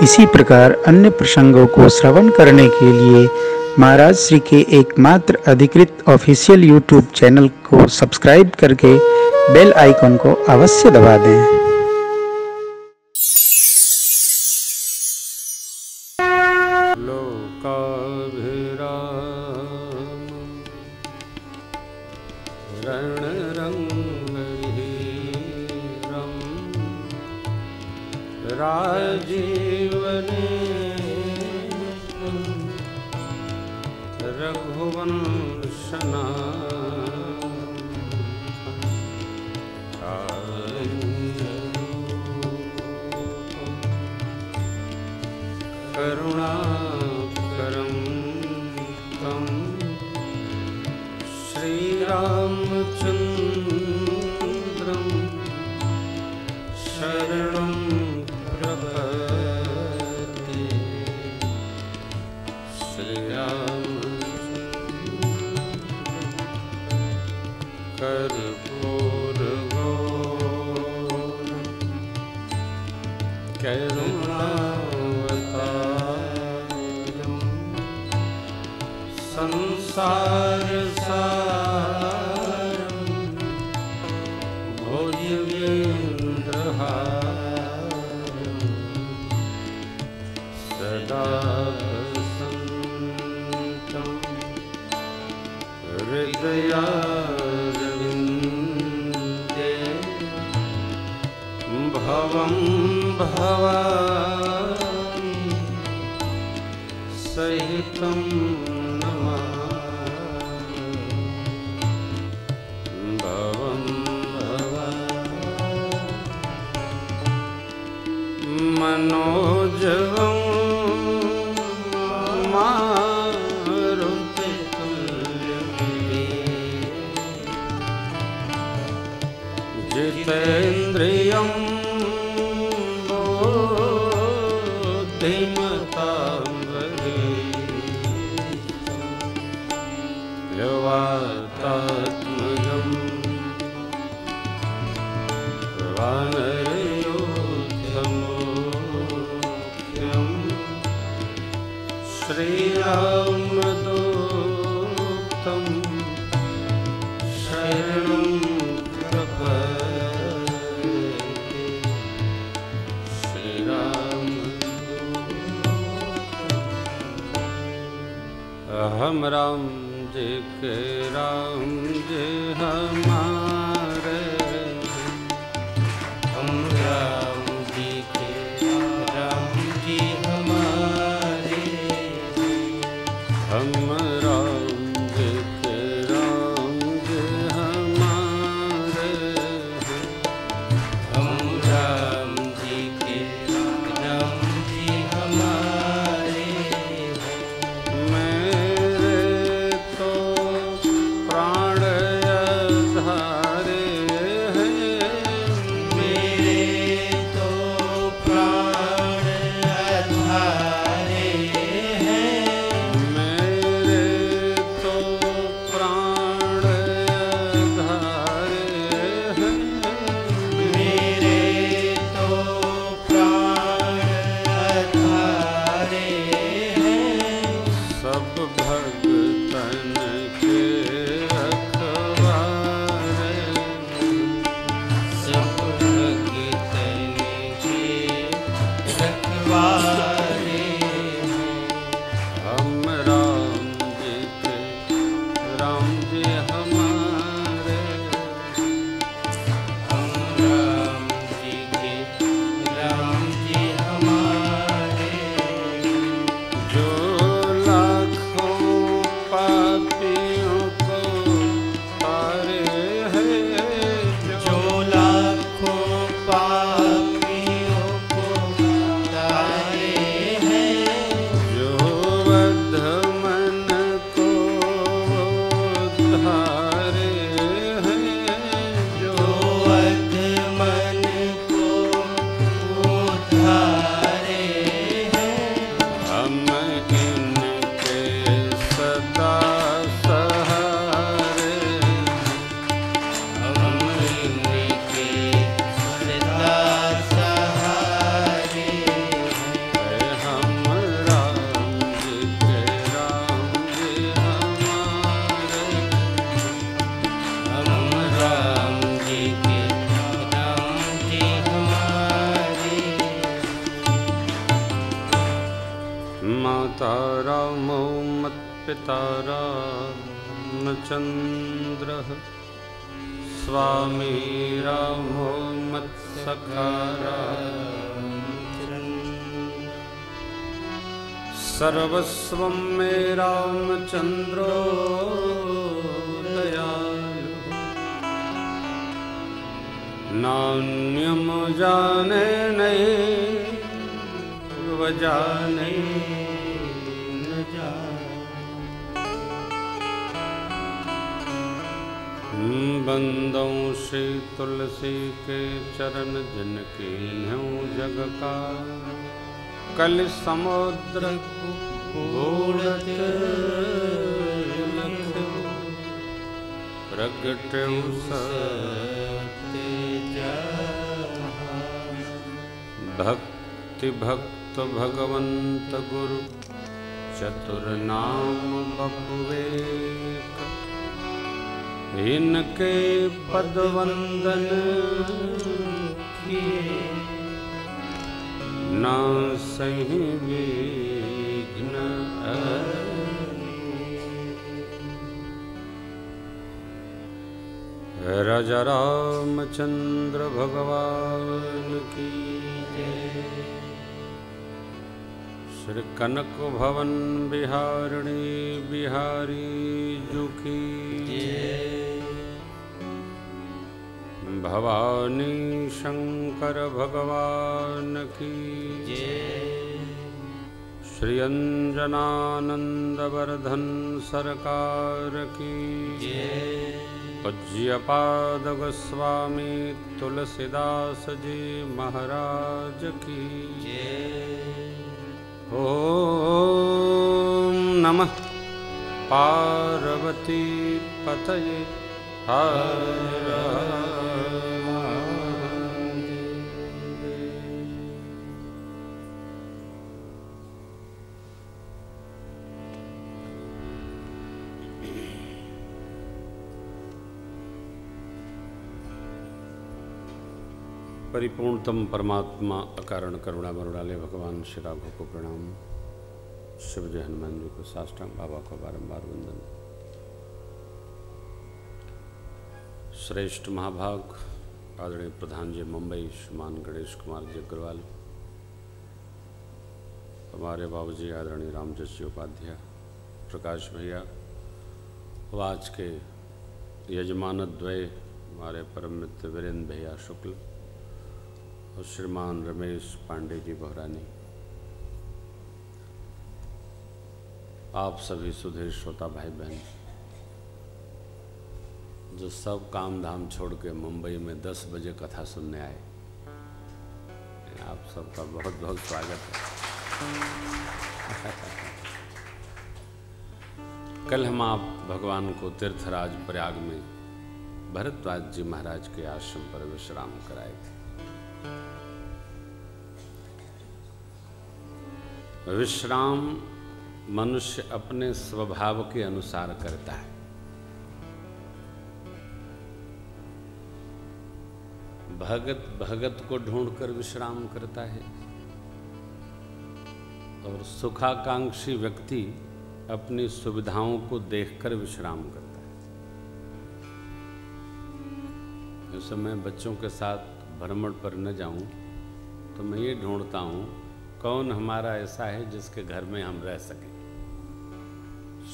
इसी प्रकार अन्य प्रसंगों को श्रवण करने के लिए महाराज श्री के एकमात्र अधिकृत ऑफिशियल यूट्यूब चैनल को सब्सक्राइब करके बेल आइकन को अवश्य दबा दें। राजीवने रघुवंशना करुणाकरं तं श्रीरामचन्द्रं शरणं प्रपद्ये। श्रीराम कर्पूरगौरं करुणावतारं संसारसारं भोजगेन्द्रहारं सदा वसन्तं हृदयारविन्दे भवं भवामि सहितं नमामि भवं भवामि मनोजवं जितेन्द्रियं बुद्धिमतां यवातात्मजं वानरयोद्धमुख्यं श्रीरामदूतं शरणं हम राम जी के राम जी हमारे, हम राम जी के राम जी हमारे, हम राम जी के राम जी हमारे, हम राम जी के राम जी हमारे। माता रामो मत्पिता रामचन्द्रः स्वामी रामो मत्सखा सर्वस्वं मे रामचन्द्रो दयालु नान्यं जाने नैव जाने न जाने। बंदों श्री तुलसी के चरण जिनकी न्यों जग का कल समुद्र बूढ़त प्रगटे भक्ति भक्त भगवंत गुरु चतुर नाम बपुवेक इनके पद वंदन किए ना सही विघ्न। राजा रामचंद्र भगवान की जय। श्री कनक भवन बिहारिणी बिहारी जी की जय। भवानी शंकर भगवान की जय। श्री अंजनानंद वर्धन सरकार की जय। पूज्यपाद गोस्वामी तुलसीदास जी महाराज की जय। ओम नमः पार्वती पतये हर परिपूर्णतम परमात्मा अकारण करुणा मरुणालय भगवान श्री राघव को प्रणाम। शिव जी हनुमान जी को साष्टांग, बाबा को बारंबार वंदन। श्रेष्ठ महाभाग आदरणीय प्रधान जी मुंबई श्रीमान गणेश कुमार जी अग्रवाल, हमारे बाबूजी आदरणीय रामजस जी उपाध्याय, प्रकाश भैया, आज के यजमानद्वय हमारे परम मित्र वीरेंद्र भैया शुक्ल और श्रीमान रमेश पांडे जी बहरानी, आप सभी सुधीर श्रोता भाई बहन जो सब काम धाम छोड़ के मुंबई में 10 बजे कथा सुनने आए, आप सबका बहुत बहुत स्वागत है। कल हम आप भगवान को तीर्थराज प्रयाग में भरद्वाज जी महाराज के आश्रम पर विश्राम कराए थे। विश्राम मनुष्य अपने स्वभाव के अनुसार करता है। भगत को ढूंढकर विश्राम करता है और सुखाकांक्षी व्यक्ति अपनी सुविधाओं को देखकर विश्राम करता है। इस समय बच्चों के साथ भ्रमण पर न जाऊं तो मैं ये ढूंढता हूं कौन हमारा ऐसा है जिसके घर में हम रह सकें,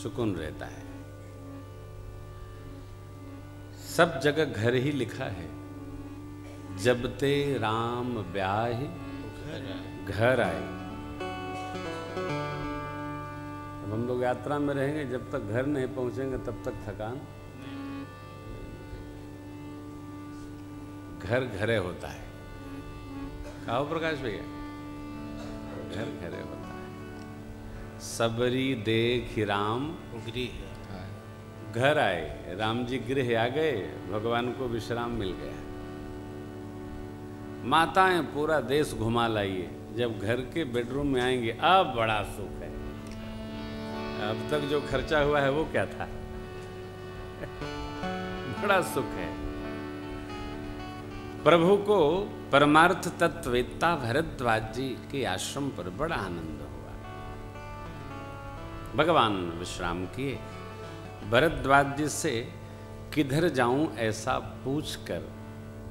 सुकून रहता है। सब जगह घर ही लिखा है, जब ते राम ब्याह घर आए। अब हम लोग यात्रा में रहेंगे, जब तक घर नहीं पहुंचेंगे तब तक थकान। घर घरे होता है, कहो प्रकाश भैया, घर घरे होता है। सबरी देख राम गृह घर आए, राम जी गृह आ गए, भगवान को विश्राम मिल गया। माताएं पूरा देश घुमा लाइए, जब घर के बेडरूम में आएंगे अब बड़ा सुख है। अब तक जो खर्चा हुआ है वो क्या था? बड़ा सुख है। प्रभु को परमार्थ तत्ववेत्ता भरद्वाज जी के आश्रम पर बड़ा आनंद हुआ। भगवान विश्राम किए। भरद्वाज जी से किधर जाऊं ऐसा पूछकर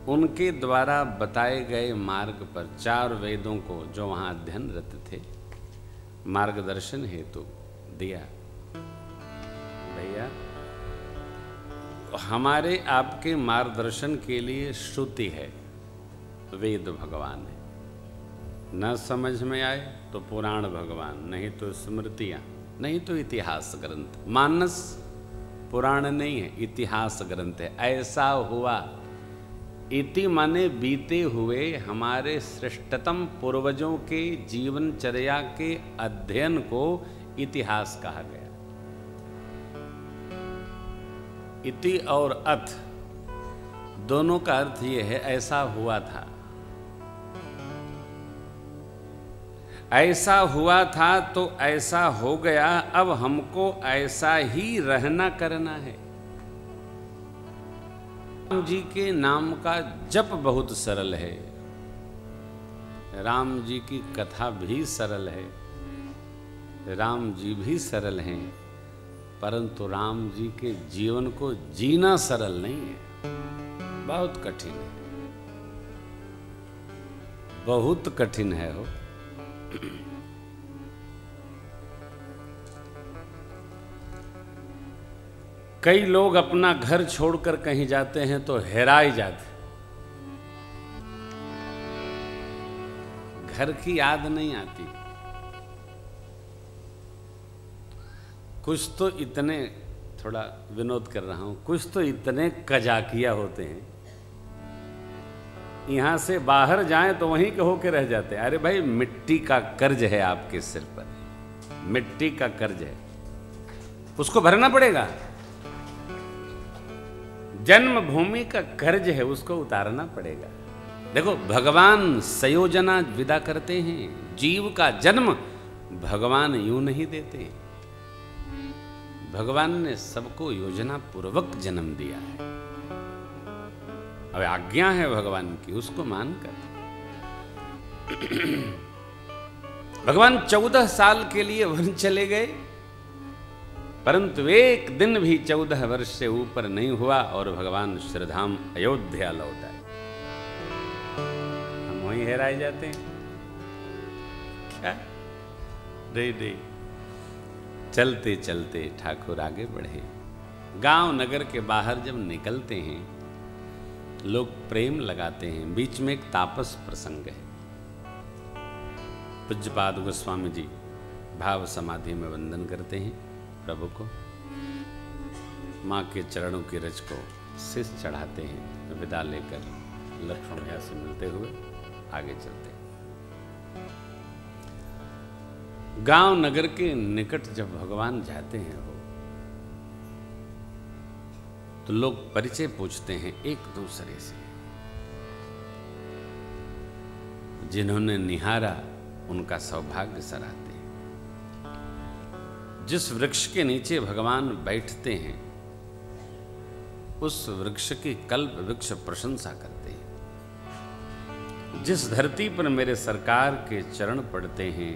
उनके द्वारा बताए गए मार्ग पर 4 वेदों को जो वहां अध्ययनरत थे मार्गदर्शन हेतु दिया। भैया हमारे आपके मार्गदर्शन के लिए श्रुति है, वेद भगवान है, न समझ में आए तो पुराण भगवान, नहीं तो स्मृतियां, नहीं तो इतिहास ग्रंथ। मानस पुराण नहीं है, इतिहास ग्रंथ है। ऐसा हुआ, इति माने बीते हुए हमारे श्रेष्ठतम पूर्वजों के जीवनचर्या के अध्ययन को इतिहास कहा गया। इति और अथ दोनों का अर्थ यह है ऐसा हुआ था, ऐसा हुआ था तो ऐसा हो गया, अब हमको ऐसा ही रहना करना है। राम जी के नाम का जप बहुत सरल है, राम जी की कथा भी सरल है, राम जी भी सरल हैं, परंतु राम जी के जीवन को जीना सरल नहीं है, बहुत कठिन है, बहुत कठिन है हो। कई लोग अपना घर छोड़कर कहीं जाते हैं तो हैराई जाते, घर की याद नहीं आती। कुछ तो इतने, थोड़ा विनोद कर रहा हूं, कुछ तो इतने कजाकिया होते हैं, यहां से बाहर जाएं तो वहीं के होके रह जाते हैं। अरे भाई मिट्टी का कर्ज है आपके सिर पर, मिट्टी का कर्ज है, उसको भरना पड़ेगा। जन्मभूमि का कर्ज है, उसको उतारना पड़ेगा। देखो भगवान संयोजना विदा करते हैं, जीव का जन्म भगवान यूं नहीं देते, भगवान ने सबको योजना पूर्वक जन्म दिया है। अब आज्ञा है भगवान की, उसको मानकर भगवान 14 साल के लिए वन चले गए, परंतु एक दिन भी 14 वर्ष से ऊपर नहीं हुआ और भगवान श्रीधाम अयोध्या लौट आए। हम वहीं हेराए जाते हैं क्या? नहीं, चलते चलते ठाकुर आगे बढ़े। गांव नगर के बाहर जब निकलते हैं लोग प्रेम लगाते हैं। बीच में एक तापस प्रसंग है। पूज्यपाद गोस्वामी जी भाव समाधि में वंदन करते हैं प्रभु को, माँ के चरणों की रज को शीश चढ़ाते हैं, विदा लेकर लक्ष्मण भैया से मिलते हुए आगे चलते हैं। गांव नगर के निकट जब भगवान जाते हैं हो तो लोग परिचय पूछते हैं एक दूसरे से। जिन्होंने निहारा उनका सौभाग्य सराहते हैं। जिस वृक्ष के नीचे भगवान बैठते हैं उस वृक्ष की कल्प वृक्ष प्रशंसा करते हैं। जिस धरती पर मेरे सरकार के चरण पड़ते हैं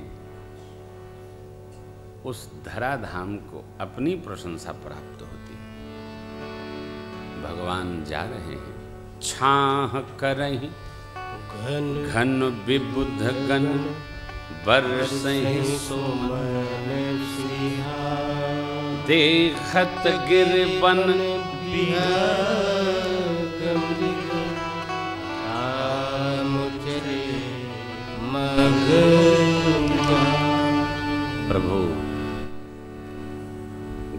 उस धराधाम को अपनी प्रशंसा प्राप्त होती है। भगवान जा रहे हैं, छाह करहि घन विबुध गण बरसहि सुमन देखत गिरबन प्रभु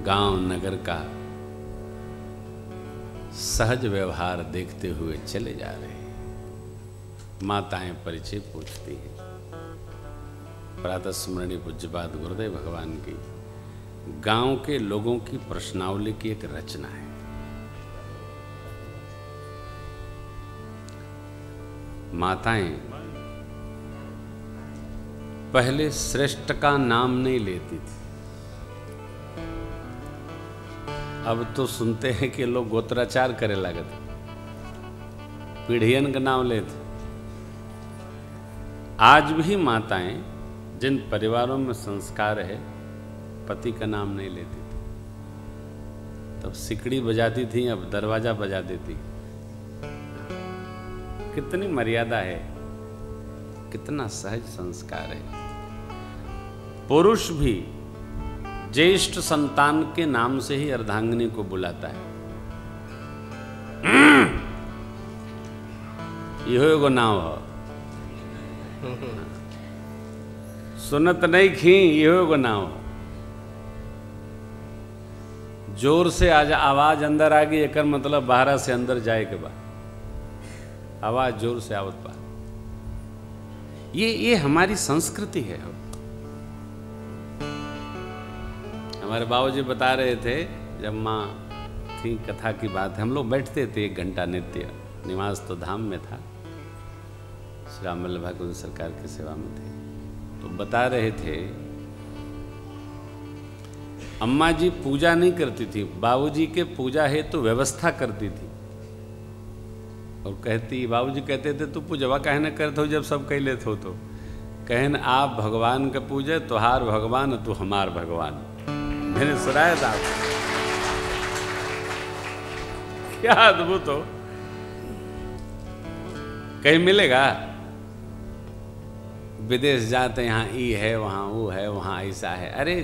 गांव नगर का सहज व्यवहार देखते हुए चले जा रहे हैं। माताएं परिचय पूछती हैं। प्रातः स्मरणीय पूज्यपाद गुरुदेव भगवान की गांव के लोगों की प्रश्नावली की एक रचना है। माताएं पहले श्रेष्ठ का नाम नहीं लेती थी, अब तो सुनते हैं कि लोग गोत्राचार करे लागत, पीढ़ियन का नाम लेते। आज भी माताएं जिन परिवारों में संस्कार है, पति का नाम नहीं लेती थी। तब सिकड़ी बजाती थी, अब दरवाजा बजा देती। कितनी मर्यादा है, कितना सहज संस्कार है। पुरुष भी ज्येष्ठ संतान के नाम से ही अर्धांगिनी को बुलाता है। इहो एगो नाव हो, सुनत नहीं खी, इहो एगो नाव हो। जोर से आज आवाज अंदर आ गई, एकर मतलब बाहर से अंदर जाए के बाद आवाज जोर से आवत बा। ये हमारी संस्कृति है। हमारे बाबूजी बता रहे थे, जब माँ थी, कथा की बात है, हम लोग बैठते थे 1 घंटा नित्य। निवास तो धाम में था, श्री राम वल्लभ भागवत सरकार की सेवा में थे। तो बता रहे थे, अम्मा जी पूजा नहीं करती थी, बाबूजी के पूजा है तो व्यवस्था करती थी। और कहती, बाबूजी कहते थे, तू पूजवा काहे न करते हो जब सब कह लेते हो। तो कहन, आप भगवान का पूजे, तुहार भगवान तू हमार भगवान। मैंने सुनाया था, क्या अद्भुत हो। कहीं मिलेगा, विदेश जाते यहाँ ई है, वहाँ वो है, वहाँ ऐसा है। अरे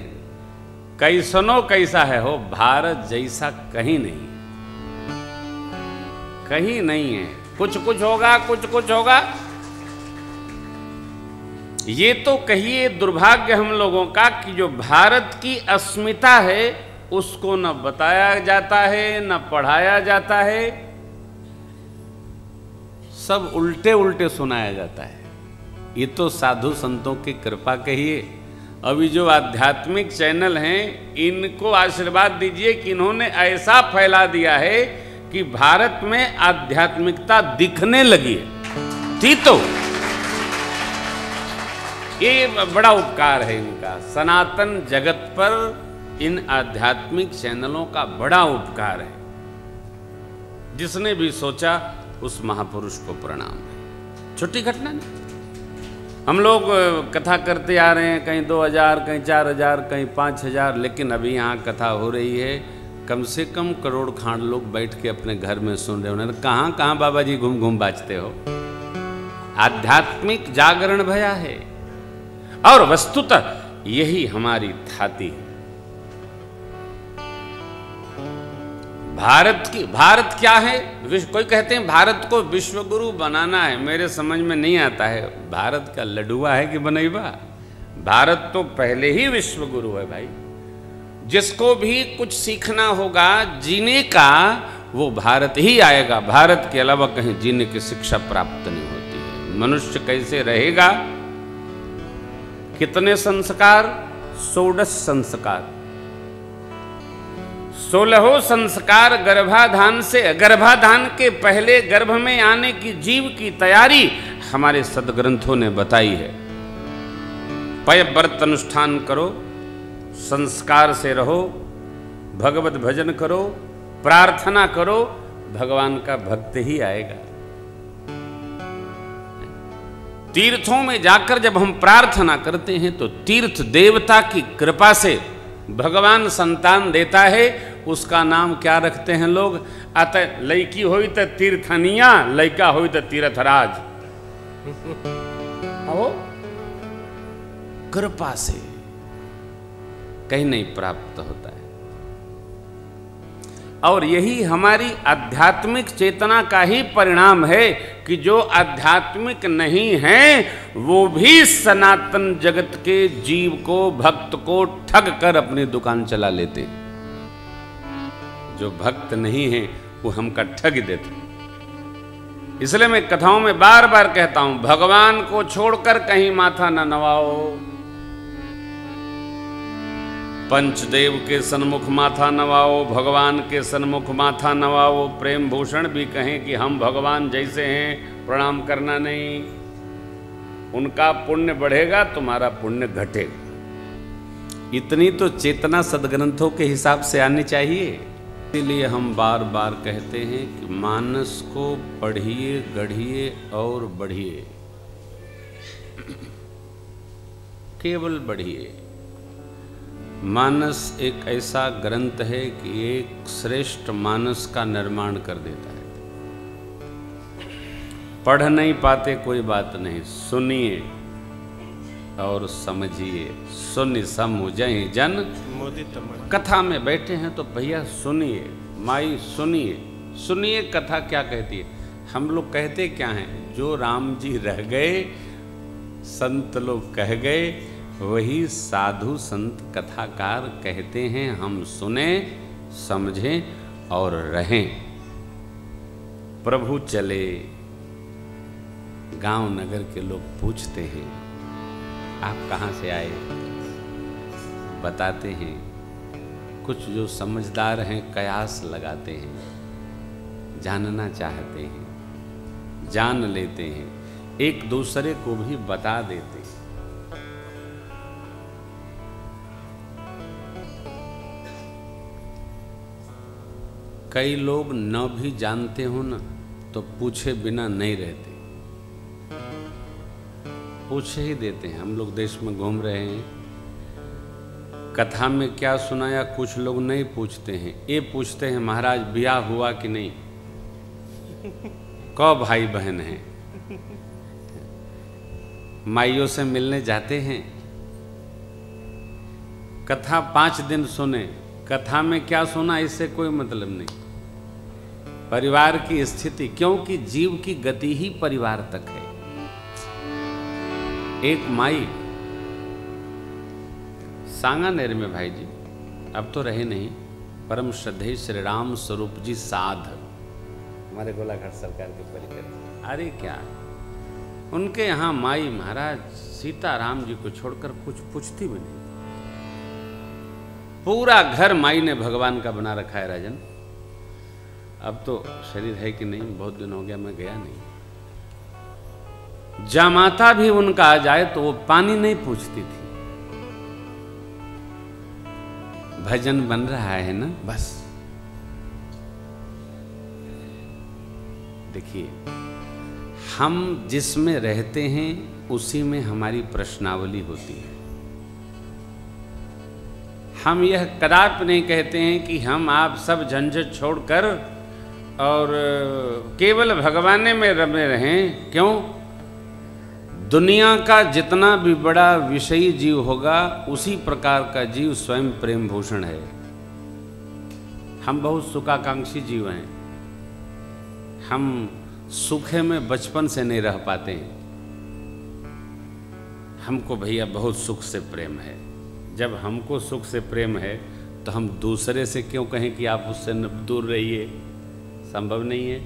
कैसनो कैसा है हो, भारत जैसा कहीं नहीं, कहीं नहीं है। कुछ कुछ होगा, कुछ कुछ होगा। ये तो कहिए दुर्भाग्य हम लोगों का कि जो भारत की अस्मिता है उसको न बताया जाता है, न पढ़ाया जाता है, सब उल्टे उल्टे सुनाया जाता है। ये तो साधु संतों की कृपा कहिए। अभी जो आध्यात्मिक चैनल हैं, इनको आशीर्वाद दीजिए कि इन्होंने ऐसा फैला दिया है कि भारत में आध्यात्मिकता दिखने लगी है। थी तो ये बड़ा उपकार है इनका, सनातन जगत पर इन आध्यात्मिक चैनलों का बड़ा उपकार है। जिसने भी सोचा उस महापुरुष को प्रणाम है। छोटी घटना नहीं। हम लोग कथा करते आ रहे हैं, कहीं 2000, कहीं 4000, कहीं 5000, लेकिन अभी यहाँ कथा हो रही है, कम से कम करोड़ खांड लोग बैठ के अपने घर में सुन रहे हो। कहाँ कहाँ बाबा जी घूम घूम बाजते हो। आध्यात्मिक जागरण भया है, और वस्तुतः यही हमारी थाती है। भारत क्या है? कोई कहते हैं भारत को विश्वगुरु बनाना है, मेरे समझ में नहीं आता है। भारत का लडुआ है कि बनैबा? भारत तो पहले ही विश्वगुरु है भाई। जिसको भी कुछ सीखना होगा जीने का, वो भारत ही आएगा। भारत के अलावा कहीं जीने की शिक्षा प्राप्त नहीं होती है। मनुष्य कैसे रहेगा? कितने संस्कार? 16 संस्कार। 16 संस्कार गर्भाधान से, गर्भाधान के पहले गर्भ में आने की जीव की तैयारी हमारे सदग्रंथों ने बताई है। पय व्रत अनुष्ठान करो, संस्कार से रहो, भगवत भजन करो, प्रार्थना करो, भगवान का भक्त ही आएगा। तीर्थों में जाकर जब हम प्रार्थना करते हैं तो तीर्थ देवता की कृपा से भगवान संतान देता है। उसका नाम क्या रखते हैं लोग? अतः लड़की हुई तो तीर्थनिया, लड़का हुई तो तीर्थराज। आओ, कृपा से कहीं नहीं प्राप्त होता है। और यही हमारी आध्यात्मिक चेतना का ही परिणाम है कि जो आध्यात्मिक नहीं है वो भी सनातन जगत के जीव को, भक्त को ठग कर अपनी दुकान चला लेते हैं। जो भक्त नहीं है वो हमका ठग देते हैं। इसलिए मैं कथाओं में बार बार कहता हूं, भगवान को छोड़कर कहीं माथा न नवाओ। पंचदेव के सन्मुख माथा नवाओ, भगवान के सन्मुख माथा नवाओ। प्रेम भूषण भी कहें कि हम भगवान जैसे हैं, प्रणाम करना नहीं। उनका पुण्य बढ़ेगा, तुम्हारा पुण्य घटेगा। इतनी तो चेतना सदग्रंथों के हिसाब से आनी चाहिए। इसीलिए हम बार बार कहते हैं कि मानस को पढ़िए, गढ़िए और बढ़िए। केवल बढ़िए। मानस एक ऐसा ग्रंथ है कि एक श्रेष्ठ मानस का निर्माण कर देता है। पढ़ नहीं पाते कोई बात नहीं, सुनिए और समझिए। सुनि समुझहि जन मुदित मन। कथा में बैठे हैं तो भैया सुनिए, माई सुनिए, सुनिए कथा क्या कहती है। हम लोग कहते क्या हैं, जो राम जी रह गए संत लोग कह गए, वही साधु संत कथाकार कहते हैं। हम सुने समझें और रहें। प्रभु चले, गांव नगर के लोग पूछते हैं आप कहाँ से आए, बताते हैं। कुछ जो समझदार हैं कयास लगाते हैं, जानना चाहते हैं, जान लेते हैं, एक दूसरे को भी बता देते हैं। कई लोग न भी जानते हो ना तो पूछे बिना नहीं रहते, पूछे ही देते हैं। हम लोग देश में घूम रहे हैं, कथा में क्या सुनाया कुछ लोग नहीं पूछते हैं। ये पूछते हैं महाराज ब्याह हुआ कि नहीं, कौ भाई बहन हैं, माइयों से मिलने जाते हैं। कथा 5 दिन सुने, कथा में क्या सुना इससे कोई मतलब नहीं। परिवार की स्थिति, क्योंकि जीव की गति ही परिवार तक है। एक माई सांगानेर में भाई जी, अब तो रहे नहीं, परम श्रद्धेय श्री राम स्वरूप जी साध, हमारे गोलाघाट सरकार के परिकर। अरे क्या उनके यहाँ माई महाराज सीताराम जी को छोड़कर कुछ पूछती भी नहीं। पूरा घर माई ने भगवान का बना रखा है राजन। अब तो शरीर है कि नहीं, बहुत दिन हो गया मैं गया नहीं। जामाता भी उनका आ जाए तो वो पानी नहीं पूछती थी। भजन बन रहा है ना, बस देखिए, हम जिसमें रहते हैं उसी में हमारी प्रश्नावली होती है। हम यह कदापि नहीं कहते हैं कि हम आप सब झंझट छोड़कर और केवल भगवान में रमे रहें। क्यों? दुनिया का जितना भी बड़ा विषयी जीव होगा उसी प्रकार का जीव स्वयं प्रेम भूषण है। हम बहुत सुखाकांक्षी जीव हैं, हम सुखे में बचपन से नहीं रह पाते हैं। हमको भैया बहुत सुख से प्रेम है। जब हमको सुख से प्रेम है तो हम दूसरे से क्यों कहें कि आप उससे दूर रहिए, संभव नहीं है।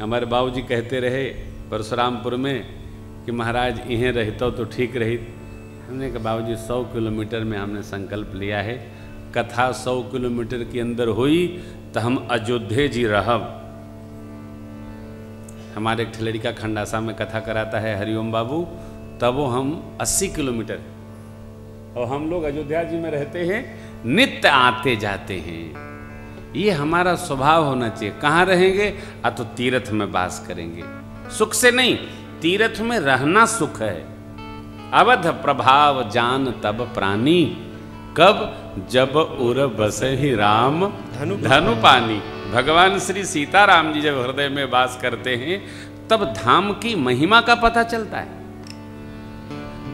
हमारे बाबूजी कहते रहे परशुरामपुर में कि महाराज इहें रहते तो ठीक रही। हमने कहा बाबूजी 100 किलोमीटर में हमने संकल्प लिया है, कथा 100 किलोमीटर के अंदर हुई तो हम अयोध्या जी रहब। हमारे एक लड़का खंडासा में कथा कराता है हरिओम बाबू, तब वो हम 80 किलोमीटर और हम लोग अयोध्या जी में रहते हैं, नित्य आते जाते हैं। ये हमारा स्वभाव होना चाहिए। कहाँ रहेंगे? तो तीर्थ में वास करेंगे, सुख से नहीं, तीर्थ में रहना सुख है। अवध प्रभाव जान तब प्राणी, कब जब उर बस ही राम धनु पानी। भगवान श्री सीताराम जी जब हृदय में वास करते हैं तब धाम की महिमा का पता चलता है।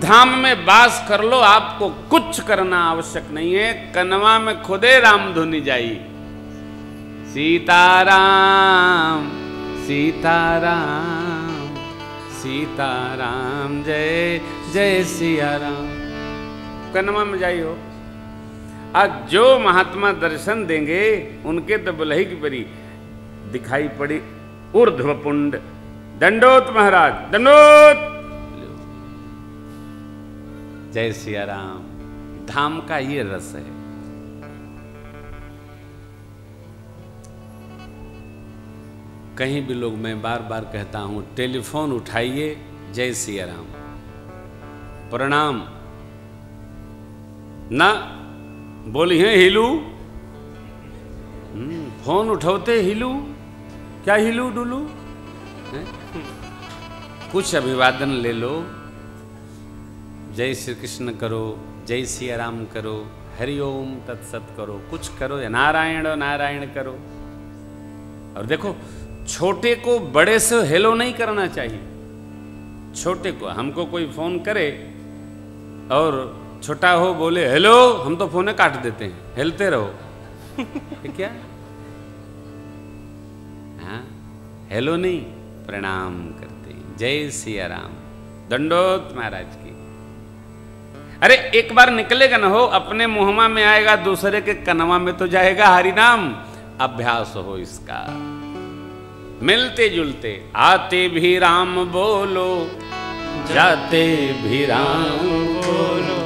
धाम में वास कर लो, आपको कुछ करना आवश्यक नहीं है। कनवा में खुदे राम धुनी जाई, सीताराम सीताराम सीताराम जय जय सिया राम। कनवा में जाइयो। आज जो महात्मा दर्शन देंगे उनके तो बलही की परी दिखाई पड़ी ऊर्ध्वपुंड। दंडोत महाराज दंडोत। जय सिया राम। धाम का ये रस है। कहीं भी लोग, मैं बार बार कहता हूं, टेलीफोन उठाइए, जय सिया राम, प्रणाम ना बोली है हिलू। फोन उठाते हिलू, क्या हिलू डुलू? कुछ अभिवादन ले लो, जय श्री कृष्ण करो, जय सिया राम करो, हरिओम तत्सत करो, कुछ करो या नारायण नारायण करो। और देखो, छोटे को बड़े से हेलो नहीं करना चाहिए। छोटे को, हमको कोई फोन करे और छोटा हो बोले हेलो, हम तो फोन काट देते हैं, हिलते रहो। ये क्या? हाँ, हेलो नहीं, प्रणाम करते हैं। जय सिया राम, दंडोत महाराज की। अरे एक बार निकलेगा ना हो, अपने मुहमा में आएगा, दूसरे के कनवा में तो जाएगा हरि नाम। अभ्यास हो इसका। मिलते जुलते, आते भी राम बोलो, जाते भी राम बोलो,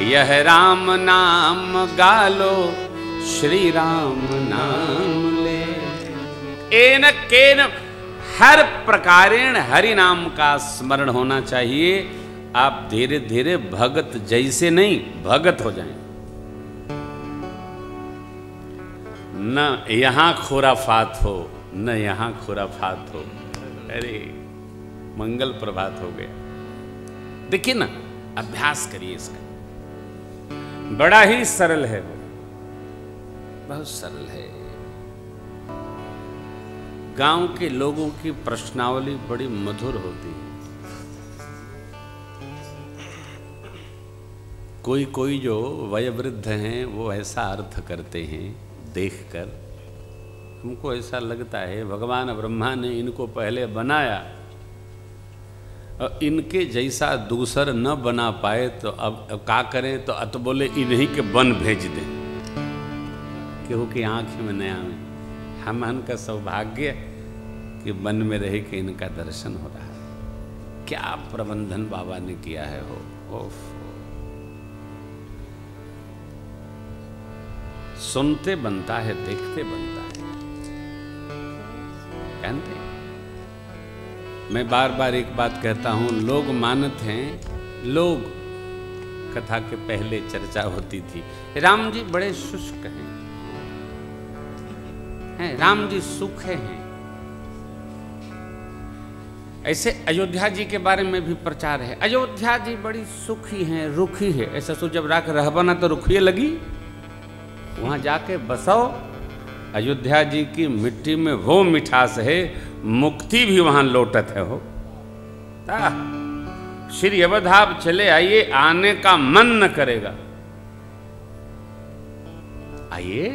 यह राम नाम गालो, श्री राम नाम ले। एन केन हर प्रकारेण हरि नाम का स्मरण होना चाहिए। आप धीरे धीरे भगत जैसे नहीं, भगत हो जाएं। न यहां खुराफात हो, न यहां खुराफात हो। अरे मंगल प्रभात हो गया। देखिए ना, अभ्यास करिए इसका। बड़ा ही सरल है वो, बहुत सरल है। गांव के लोगों की प्रश्नावली बड़ी मधुर होती है। कोई कोई जो वयोवृद्ध हैं वो ऐसा अर्थ करते हैं, देखकर हमको ऐसा लगता है भगवान ब्रह्मा ने इनको पहले बनाया और इनके जैसा दूसर न बना पाए तो अब क्या करें, तो अत बोले इन्हीं के बन भेज दें, केहू की आँख में नया में। हमन का सौभाग्य कि वन में रहे कि इनका दर्शन हो रहा है। क्या प्रबंधन बाबा ने किया है हो। ओफ, सुनते बनता है, देखते बनता है। जानते हैं, मैं बार बार एक बात कहता हूं, लोग मानते हैं, लोग कथा के पहले चर्चा होती थी, राम जी बड़े शुष्क हैं, राम जी सूखे हैं। ऐसे अयोध्या जी के बारे में भी प्रचार है, अयोध्या जी बड़ी सुखी हैं, रुखी है। ऐसा सोच, जब राख रहबना तो रुखिए लगी, वहां जाके बसो। अयोध्या जी की मिट्टी में वो मिठास है, मुक्ति भी वहां लौटत है हो। श्री अवध आप चले आइए, आने का मन न करेगा। आइए,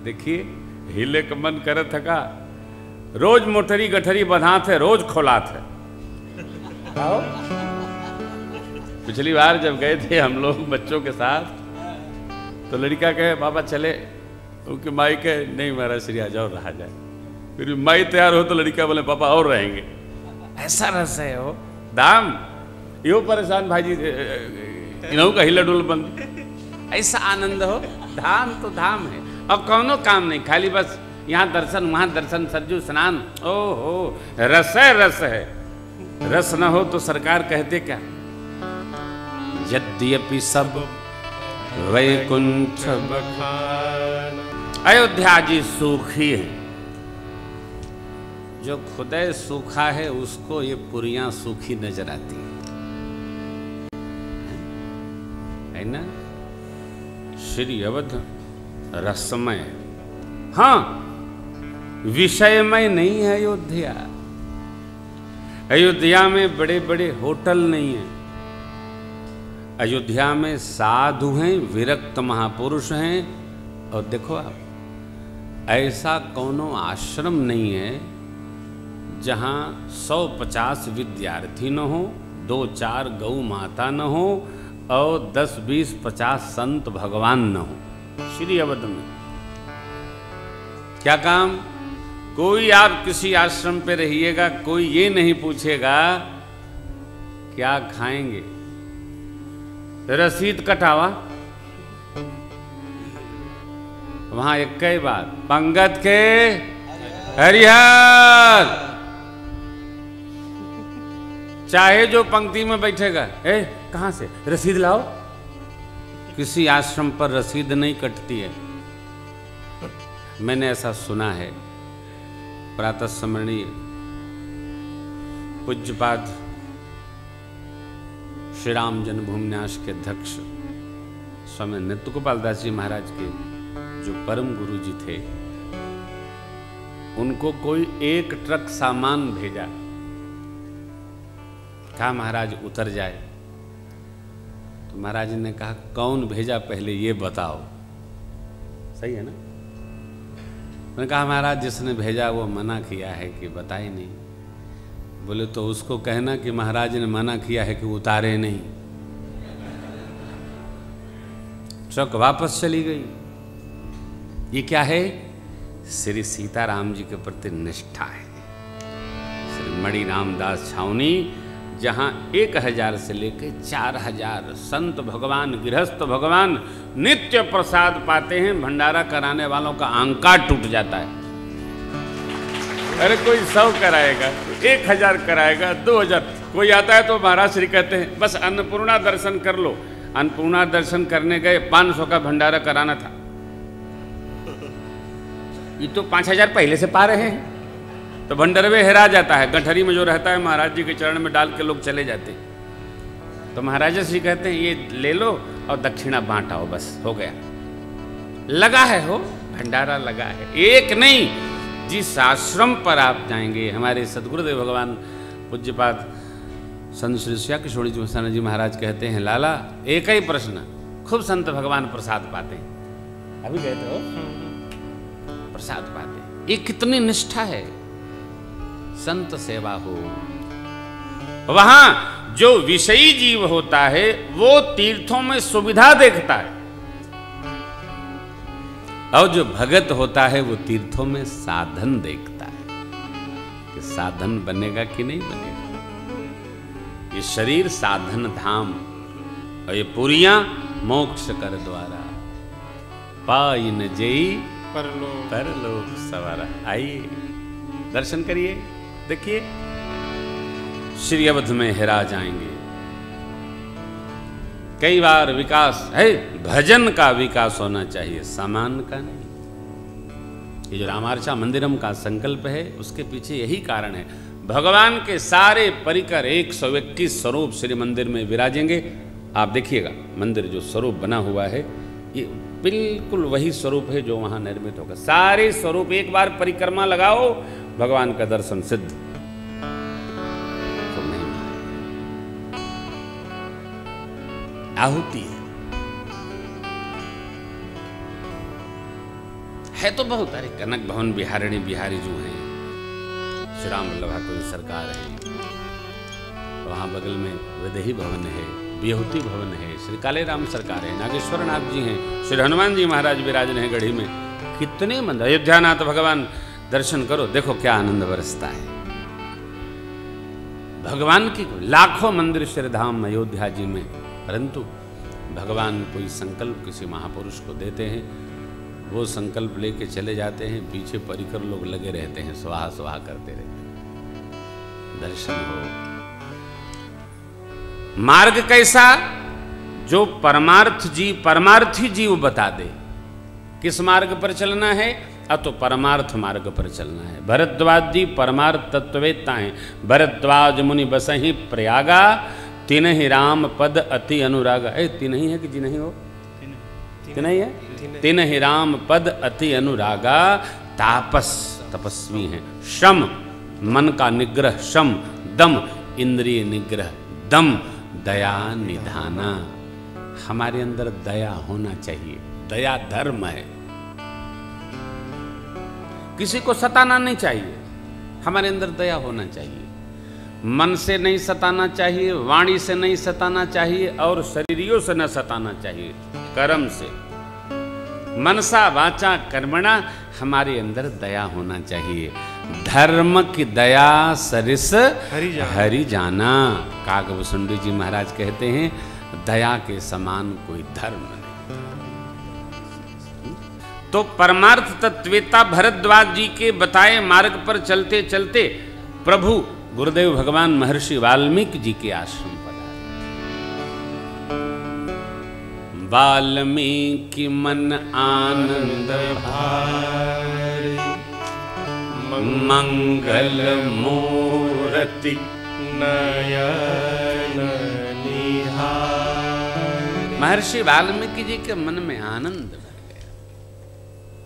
देखिए, हिले का मन करे थका। रोज मोटरी गठरी बधा थे, रोज खोला थे। पिछली बार जब गए थे हम लोग बच्चों के साथ, तो लड़का कहे बाबा चले, उनकी माई कहे नहीं महाराज श्री आ जाओ, रहा जाए। फिर माई तैयार हो तो लड़का बोले पापा और रहेंगे। ऐसा रस है हो दाम, यो परेशान भाई जी, इन्हों का हिला डुल बंद। ऐसा आनंद हो, धाम तो धाम है। अब कौनो काम नहीं, खाली बस यहाँ दर्शन वहाँ दर्शन, सरजू स्नान। ओहो, रस है, रस है। रस न हो तो सरकार कहते क्या, यद्यपि सब वैकुंठ बखान। अयोध्या जी सूखी है, जो खुदे सूखा है उसको ये पुरियां सूखी नजर आती है ना। श्री अवध रसमय, हाँ विषयमय नहीं है अयोध्या। अयोध्या में बड़े बड़े होटल नहीं है। अयोध्या में साधु हैं, विरक्त महापुरुष हैं। और देखो आप, ऐसा कोनो आश्रम नहीं है जहाँ 150 विद्यार्थी न हो, 2-4 गौ माता न हो और 10-20-50 संत भगवान न हो। श्री अवध में क्या काम? कोई आप किसी आश्रम पे रहिएगा, कोई ये नहीं पूछेगा क्या खाएंगे, रसीद कटावा। वहां एक ही बात, पंगत के हरिहर, चाहे जो पंक्ति में बैठेगा, कहां से रसीद लाओ। किसी आश्रम पर रसीद नहीं कटती है। मैंने ऐसा सुना है। प्रातः स्मरणीय पूज्यपाद श्री राम जन्मभूमि न्यास के अध्यक्ष स्वामी नित्य गोपाल दास जी महाराज के जो परम गुरु जी थे, उनको कोई एक ट्रक सामान भेजा, कहा महाराज उतर जाए। तो महाराज ने कहा कौन भेजा पहले ये बताओ। सही है ना? मैंने कहा महाराज जिसने भेजा वो मना किया है कि बताए नहीं। बोले तो उसको कहना कि महाराज ने मना किया है कि उतारे नहीं। ट्रक वापस चली गई। ये क्या है? श्री सीताराम जी के प्रति निष्ठा है। श्री मणि रामदास छावनी जहां 1000 से लेकर 4000 संत भगवान, गृहस्थ भगवान नित्य प्रसाद पाते हैं। भंडारा कराने वालों का आंकार टूट जाता है। अरे कोई 100 कराएगा, 1000 कराएगा, 2000, कोई आता है तो महाराज श्री कहते हैं बस अन्नपूर्णा दर्शन कर लो। अन्नपूर्णा दर्शन करने गए, 500 का भंडारा कराना था। ये तो 5000 पहले से पा रहे हैं। तो भंडरवे हेरा जाता है। गठरी में जो रहता है महाराज जी के चरण में डाल के लोग चले जाते। तो महाराज श्री कहते हैं ये ले लो और दक्षिणा बांटाओ, बस हो गया। लगा है हो, भंडारा लगा है। एक नहीं, जिस आश्रम पर आप जाएंगे, हमारे सदगुरुदेव भगवान पूज्यपाद संत श्री श्या किशोरी जी मस्ताना जी महाराज कहते हैं लाला एक ही प्रश्न, खूब संत भगवान प्रसाद पाते हैं। अभी कहते हो प्रसाद पाते हैं। ये कितनी निष्ठा है। संत सेवा हो। वहां जो विषयी जीव होता है वो तीर्थों में सुविधा देखता है, और जो भगत होता है वो तीर्थों में साधन देखता है कि साधन बनेगा कि नहीं बनेगा। ये शरीर साधन धाम और ये पुरियां मोक्ष कर द्वारा, पाई न जेई परलोक सवारा। आइए दर्शन करिए, देखिए श्री अवध में हेरा जाएंगे। कई बार विकास है, भजन का विकास होना चाहिए, सामान का नहीं। ये जो रामार्चा मंदिरम का संकल्प है उसके पीछे यही कारण है। भगवान के सारे परिकर 121 स्वरूप श्री मंदिर में विराजेंगे। आप देखिएगा मंदिर जो स्वरूप बना हुआ है ये बिल्कुल वही स्वरूप है जो वहां निर्मित होगा। सारे स्वरूप एक बार परिक्रमा लगाओ, भगवान का दर्शन सिद्ध। तो नहीं आहुति है तो बहुत। अरे कनक भवन बिहारिणी बिहारी जो हैं, श्री राम वल्लभा कोई सरकार है, वहां बगल में विदेही भवन है, बिहुति भवन है, श्री काले राम सरकार है, नागेश्वर नाथ जी हैं, श्री हनुमान जी महाराज विराजन है गढ़ी में। कितने मंदिर, अयोध्यानाथ भगवान दर्शन करो, देखो क्या आनंद बरसता है। भगवान की लाखों मंदिर श्री धाम अयोध्या जी में, परंतु भगवान कोई संकल्प किसी महापुरुष को देते हैं, वो संकल्प लेके चले जाते हैं, पीछे परिकर लोग लगे रहते हैं, स्वाहा स्वाहा करते रहते हैं। दर्शन हो। मार्ग कैसा? जो परमार्थी जीव बता दे किस मार्ग पर चलना है। तो परमार्थ मार्ग पर चलना है। भरद्वाज जी परमार्थ तत्ववेत्ता हैं। भरद्वाज मुनि बसहि प्रयागा, तिनहि राम पद अति अनुरागा। तिनहि है कि जी नहीं हो? तिनहि है। तिनहि राम पद अति अनुरागा, तापस तपस्वी हैं। शम मन का निग्रह, शम दम इंद्रिय निग्रह, दम दया निधाना। हमारे अंदर दया होना चाहिए। दया धर्म है। किसी को सताना नहीं चाहिए, हमारे अंदर दया होना चाहिए। मन से नहीं सताना चाहिए, वाणी से नहीं सताना चाहिए, और शरीरियों से न सताना चाहिए। कर्म से, मनसा वाचा कर्मणा, हमारे अंदर दया होना चाहिए। धर्म की दया सरिस हरि जाना। काकभूषुंडी जी महाराज कहते हैं दया के समान कोई धर्म नहीं। तो परमार्थ तत्वेता भरद्वाज जी के बताए मार्ग पर चलते चलते प्रभु गुरुदेव भगवान महर्षि वाल्मीकि जी के आश्रम पर आए। वाल्मीकि मन आनंद भारी, मंगल मूर्ति नयन निहार। महर्षि वाल्मीकि जी के मन में आनंद भर गया।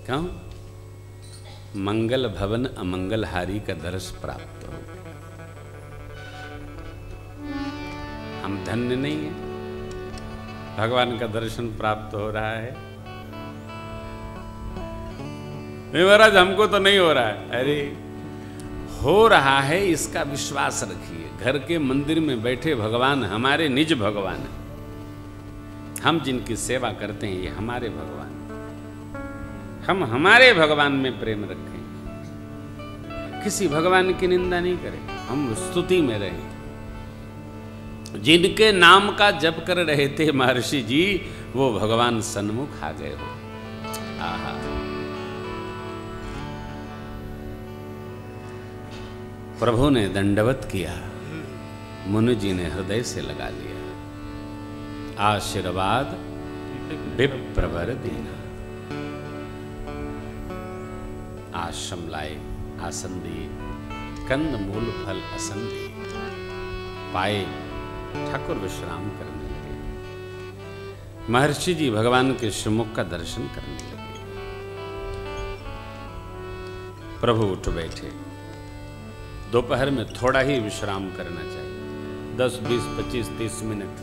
क्यों? मंगल भवन अमंगलहारी का दर्श प्राप्त हो गया। हम धन्य नहीं है, भगवान का दर्शन प्राप्त हो रहा है। नहीं महाराज हमको तो नहीं हो रहा है। अरे हो रहा है, इसका विश्वास रखिए। घर के मंदिर में बैठे भगवान हमारे निज भगवान हैं। हम जिनकी सेवा करते हैं ये हमारे भगवान। हम हमारे भगवान में प्रेम रखें, किसी भगवान की निंदा नहीं करें, हम स्तुति में रहें। जिनके नाम का जप कर रहे थे महर्षि जी, वो भगवान सन्मुख आ गए हो। आहा, प्रभु ने दंडवत किया, मुनि जी ने हृदय से लगा लिया। आशीर्वाद विप्रवर देना। आश्रम लाए, आसन दिए, कंद मूल फल असन दिए, पाए ठाकुर विश्राम करने लगे। महर्षि जी भगवान के श्रीमुख का दर्शन करने लगे। प्रभु उठ बैठे। दोपहर में थोड़ा ही विश्राम करना चाहिए, 10, 20, 25, 30 मिनट।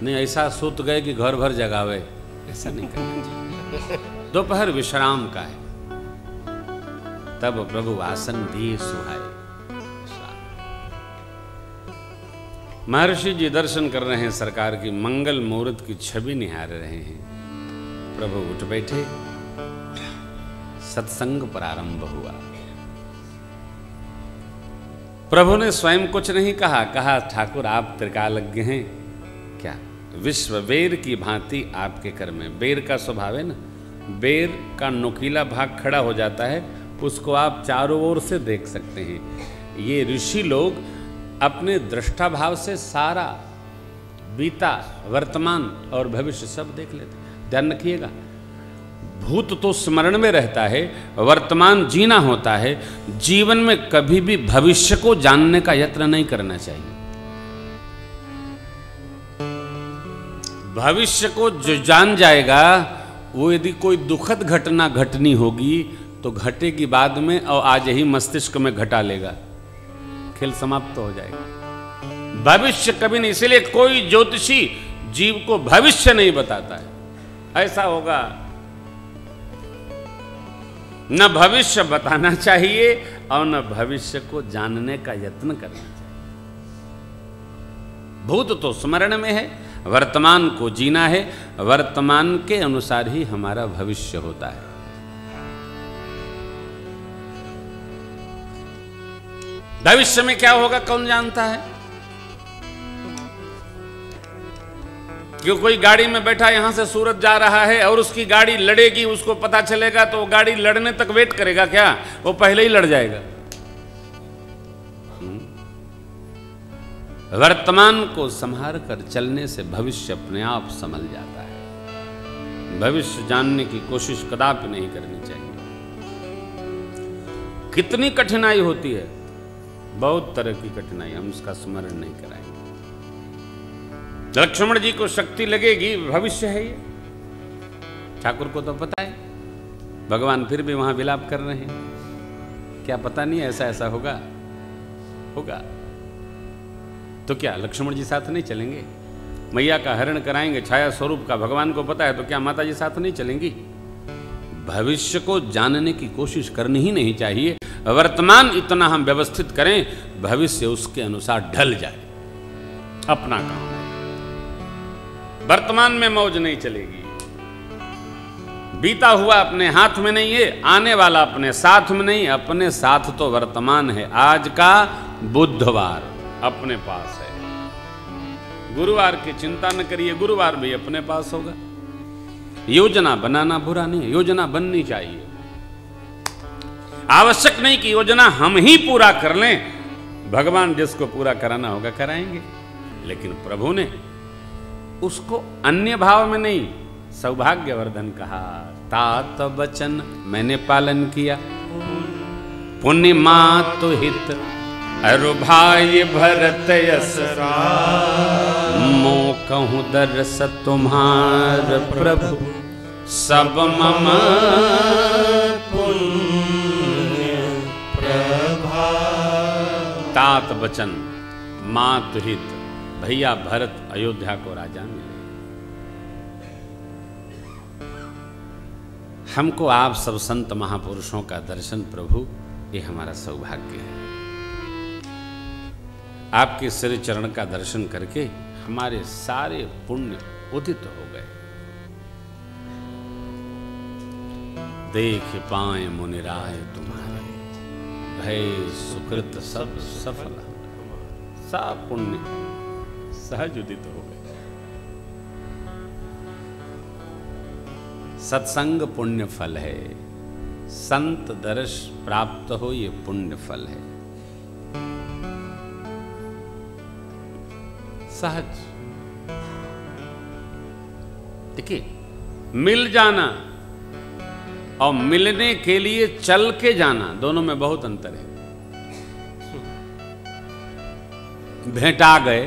नहीं ऐसा सूत गए कि घर भर जगावे, ऐसा नहीं करना चाहिए। दोपहर विश्राम का है। तब प्रभु आसन दिए, सुहाए। महर्षि जी दर्शन कर रहे हैं, सरकार की मंगल मुहूर्त की छवि निहार रहे हैं। प्रभु उठ बैठे, सत्संग प्रारंभ हुआ। प्रभु ने स्वयं कुछ नहीं कहा, कहा ठाकुर आप त्रिकालज्ञ हैं क्या? विश्व बेर की भांति आपके कर में। बेर का स्वभाव है ना, बेर का नुकीला भाग खड़ा हो जाता है, उसको आप चारों ओर से देख सकते हैं। ये ऋषि लोग अपने दृष्टा भाव से सारा बीता, वर्तमान और भविष्य सब देख लेते। ध्यान रखिएगा, भूत तो स्मरण में रहता है, वर्तमान जीना होता है। जीवन में कभी भी भविष्य को जानने का यत्न नहीं करना चाहिए। भविष्य को जो जान जाएगा, वो यदि कोई दुखद घटना घटनी होगी तो घटेगी बाद में, और आज ही मस्तिष्क में घटा लेगा, खेल समाप्त हो जाएगा। भविष्य कभी नहीं। इसलिए कोई ज्योतिषी जीव को भविष्य नहीं बताता है, ऐसा होगा। न भविष्य बताना चाहिए और न भविष्य को जानने का यत्न करना चाहिए। भूत तो स्मरण में है, वर्तमान को जीना है, वर्तमान के अनुसार ही हमारा भविष्य होता है। भविष्य में क्या होगा कौन जानता है? क्यों कोई गाड़ी में बैठा यहां से सूरत जा रहा है और उसकी गाड़ी लड़ेगी, उसको पता चलेगा तो वो गाड़ी लड़ने तक वेट करेगा क्या? वो पहले ही लड़ जाएगा। वर्तमान को संभाल कर चलने से भविष्य अपने आप संभल जाता है। भविष्य जानने की कोशिश कदापि नहीं करनी चाहिए। कितनी कठिनाई होती है, बहुत तरह की कठिनाई, हम उसका स्मरण नहीं कराएंगे। लक्ष्मण जी को शक्ति लगेगी, भविष्य है ये, ठाकुर को तो पता है। भगवान फिर भी वहां विलाप कर रहे हैं, क्या पता नहीं ऐसा ऐसा होगा। तो क्या लक्ष्मण जी साथ नहीं चलेंगे? मैया का हरण कराएंगे, छाया स्वरूप का, भगवान को पता है, तो क्या माता जी साथ नहीं चलेंगी? भविष्य को जानने की कोशिश करनी ही नहीं चाहिए। वर्तमान इतना हम व्यवस्थित करें, भविष्य उसके अनुसार ढल जाए, अपना काम है। वर्तमान में मौज नहीं चलेगी। बीता हुआ अपने हाथ में नहीं है, आने वाला अपने साथ में नहीं, अपने साथ तो वर्तमान है। आज का बुधवार अपने पास है, गुरुवार की चिंता न करिए, गुरुवार भी अपने पास होगा। योजना बनाना बुरा नहीं है, योजना बननी चाहिए। आवश्यक नहीं कि योजना हम ही पूरा कर लें, भगवान जिसको पूरा कराना होगा कराएंगे। लेकिन प्रभु ने उसको अन्य भाव में नहीं, सौभाग्यवर्धन कहा। तात वचन मैंने पालन किया, पुण्य मातु हित अरु भाई भरत यस मो कहूँ दरस तुम्हार प्रभु सब मम पुण्य प्रभा। तात बचन मात हित, भैया भरत अयोध्या को राजा मिले। हमको आप सब संत महापुरुषों का दर्शन प्रभु, ये हमारा सौभाग्य है। आपके श्री चरण का दर्शन करके हमारे सारे पुण्य उदित हो गए। देख पाए मुनिराय तुम्हारे, भय सुकृत सब सफल। सब पुण्य सहज उदित हो गए। सत्संग पुण्य फल है, संत दर्श प्राप्त हो ये पुण्य फल है। सहज देखिए, मिल जाना और मिलने के लिए चल के जाना, दोनों में बहुत अंतर है। भेंटा गए,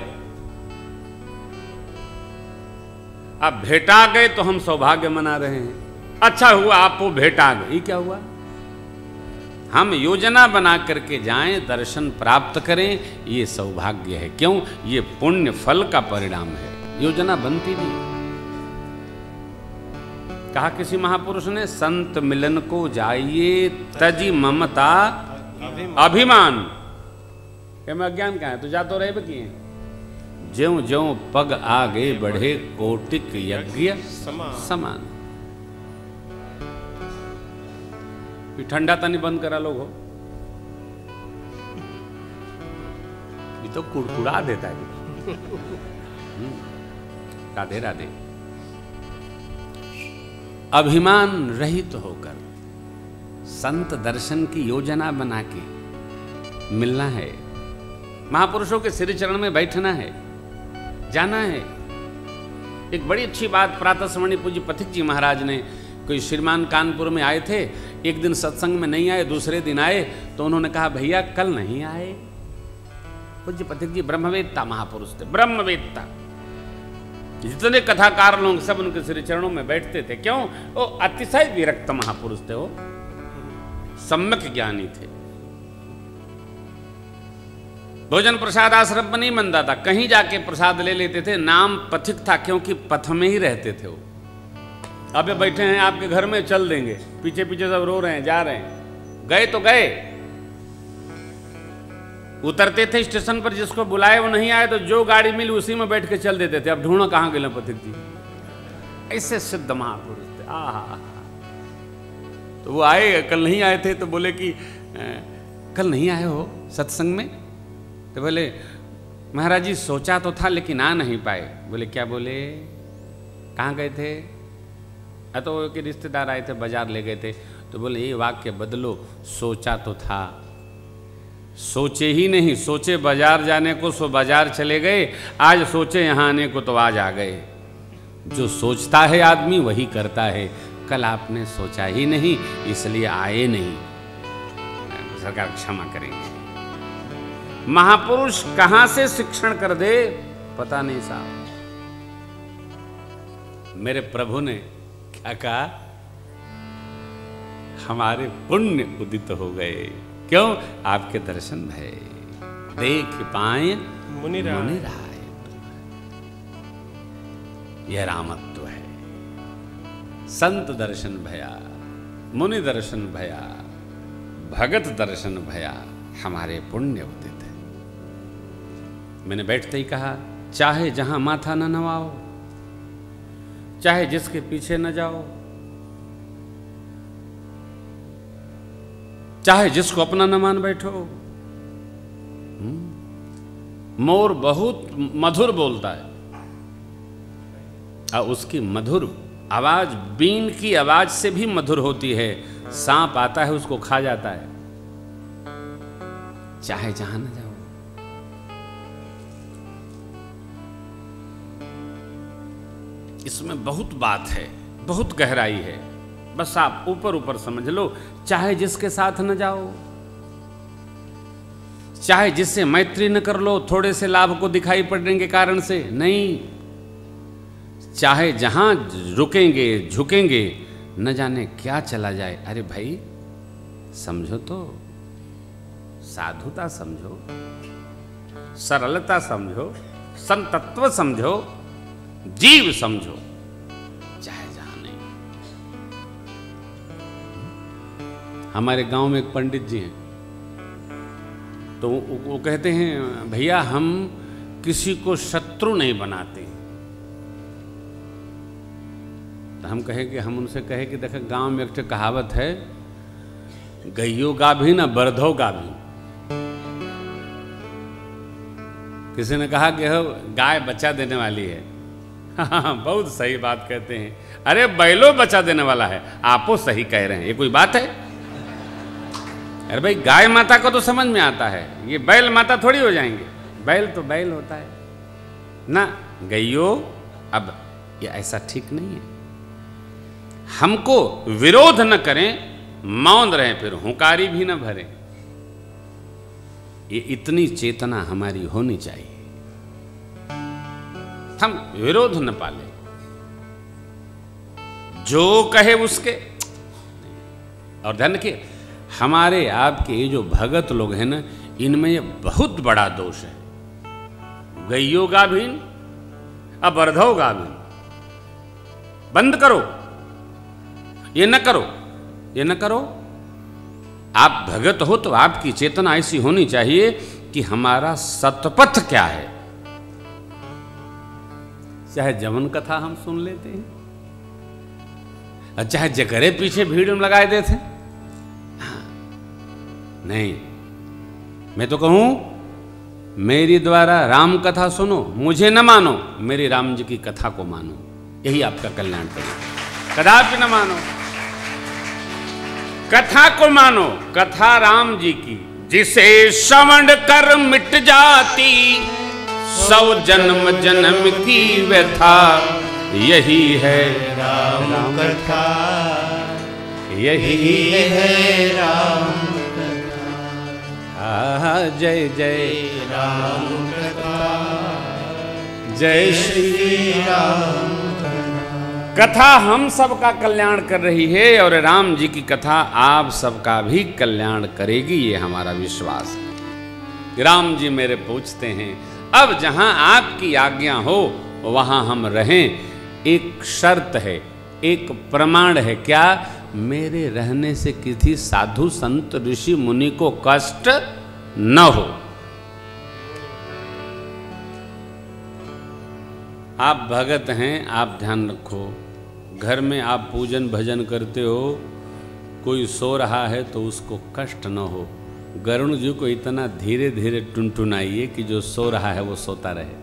अब भेंटा गए तो हम सौभाग्य मना रहे हैं। अच्छा हुआ आप वो भेंटा गए, ये क्या हुआ? हम योजना बना करके जाएं, दर्शन प्राप्त करें, ये सौभाग्य है। क्यों? ये पुण्य फल का परिणाम है। योजना बनती नहीं। कहा किसी महापुरुष ने, संत मिलन को जाइए तजी ममता अभिमान। क्या मैं अज्ञान कहाँ है? तो जा तो रहे किए। ज्यों ज्यों पग आगे बढ़े कोटिक यज्ञ समान। ठंडा तनी बंद करा लोग हो, ये तो कुड़कुड़ा देता है। राधे राधे। अभिमान रहित होकर संत दर्शन की योजना बना के मिलना है। महापुरुषों के श्री चरण में बैठना है, जाना है। एक बड़ी अच्छी बात प्रातः स्मरणीय पूज्य पथिक जी महाराज ने, कोई श्रीमान कानपुर में आए थे, एक दिन सत्संग में नहीं आए, दूसरे दिन आए तो उन्होंने कहा भैया कल नहीं आए। पूज्य पथिक जी ब्रह्मवेत्ता महापुरुष थे, ब्रह्मवेत्ता। जितने कथाकार लोग सब उनके श्री चरणों में बैठते थे। क्यों? वो अतिशय विरक्त महापुरुष थे, वो सम्यक ज्ञानी थे। भोजन प्रसाद आश्रम में नहीं बनता था, कहीं जाके प्रसाद ले लेते थे। नाम पथिक था क्योंकि पथ में ही रहते थे वो। अब बैठे हैं आपके घर में, चल देंगे, पीछे पीछे सब रो रहे हैं, जा रहे हैं। गए तो गए, उतरते थे स्टेशन पर, जिसको बुलाए वो नहीं आए तो जो गाड़ी मिली उसी में बैठ के चल देते थे। अब ढूंढो कहाँ गए पथिक जी। ऐसे सिद्ध महापुरुष थे। आहा, तो वो आए, कल नहीं आए थे तो बोले कि कल नहीं आए हो सत्संग में? तो बोले महाराज जी सोचा तो था लेकिन आ नहीं पाए। बोले क्या? बोले कहाँ गए थे? तो कि रिश्तेदार आए थे, बाजार ले गए थे। तो बोले ये वाक्य बदलो, सोचा तो था। सोचे ही नहीं, सोचे बाजार जाने को सो बाजार चले गए, आज सोचे यहाँ आने को तो आज आ गए। जो सोचता है आदमी वही करता है। कल आपने सोचा ही नहीं इसलिए आए नहीं। सरकार क्षमा करेंगे। महापुरुष कहां से शिक्षण कर दे पता नहीं साहब। मेरे प्रभु ने क्या कहा? हमारे पुण्य उदित हो गए। क्यों? आपके दर्शन भय, देख पाए मुनिराय। यह रामत्व है। संत दर्शन भया, मुनि दर्शन भया, भगत दर्शन भया, हमारे पुण्य उदित है। मैंने बैठते ही कहा, चाहे जहां माथा न नवाओ, चाहे जिसके पीछे न जाओ, चाहे जिसको अपना न मान बैठो। मोर बहुत मधुर बोलता है और उसकी मधुर आवाज बीन की आवाज से भी मधुर होती है। सांप आता है उसको खा जाता है। चाहे जहां न जाओ। इसमें बहुत बात है, बहुत गहराई है। बस आप ऊपर ऊपर समझ लो। चाहे जिसके साथ न जाओ, चाहे जिससे मैत्री न कर लो, थोड़े से लाभ को दिखाई पड़ने के कारण से नहीं, चाहे जहां रुकेंगे झुकेंगे न जाने क्या चला जाए। अरे भाई समझो तो, साधुता समझो, सरलता समझो, संतत्व समझो, जीव समझो, चाहे जहां नहीं। हमारे गांव में एक पंडित जी हैं, तो वो कहते हैं भैया हम किसी को शत्रु नहीं बनाते। तो हम कहे कि हम उनसे कहे कि देखो गांव में एक कहावत है, गइयो गाभी ना बरधो गाभी। किसी ने कहा कि गाय बच्चा देने वाली है। हाँ, बहुत सही बात कहते हैं। अरे बैलो बच्चा देने वाला है, आपो सही कह रहे हैं। ये कोई बात है? अरे भाई गाय माता को तो समझ में आता है, ये बैल माता थोड़ी हो जाएंगे। बैल तो बैल होता है ना, गइयो। अब ये ऐसा ठीक नहीं है। हमको विरोध न करें, मौन रहें, फिर हुंकारी भी न भरें। ये इतनी चेतना हमारी होनी चाहिए, हम विरोध न पाले, जो कहे उसके। और ध्यान रखिए, हमारे आपके ये जो भगत लोग हैं ना, इनमें ये बहुत बड़ा दोष है। गइयो गाभिन अब बरधो गाभिन, बंद करो, ये न करो, ये न करो। आप भगत हो तो आपकी चेतना ऐसी होनी चाहिए कि हमारा सतपथ क्या है। चाहे जमन कथा हम सुन लेते हैं, और चाहे जकरे पीछे भीड़ में लगाए देते हैं। नहीं, मैं तो कहूं मेरी द्वारा राम कथा सुनो, मुझे न मानो, मेरी राम जी की कथा को मानो, यही आपका कल्याण करेगा। कदापि न मानो, कथा को मानो, कथा राम जी की, जिसे श्रवण कर मिट जाती 100 जन्म जन्म की व्यथा, यही है राम कथा, यही है राम। जय जय राम कथा, जय श्री राम। कथा हम सबका कल्याण कर रही है और राम जी की कथा आप सबका भी कल्याण करेगी, ये हमारा विश्वास है। राम जी मेरे पूछते हैं, अब जहां आपकी आज्ञा हो वहां हम रहें। एक शर्त है, एक प्रमाण है, क्या? मेरे रहने से किसी साधु संत ऋषि मुनि को कष्ट न हो। आप भगत हैं, आप ध्यान रखो, घर में आप पूजन भजन करते हो, कोई सो रहा है तो उसको कष्ट न हो। गरुण जी को इतना धीरे धीरे टुनटुनाइए कि जो सो रहा है वो सोता रहे।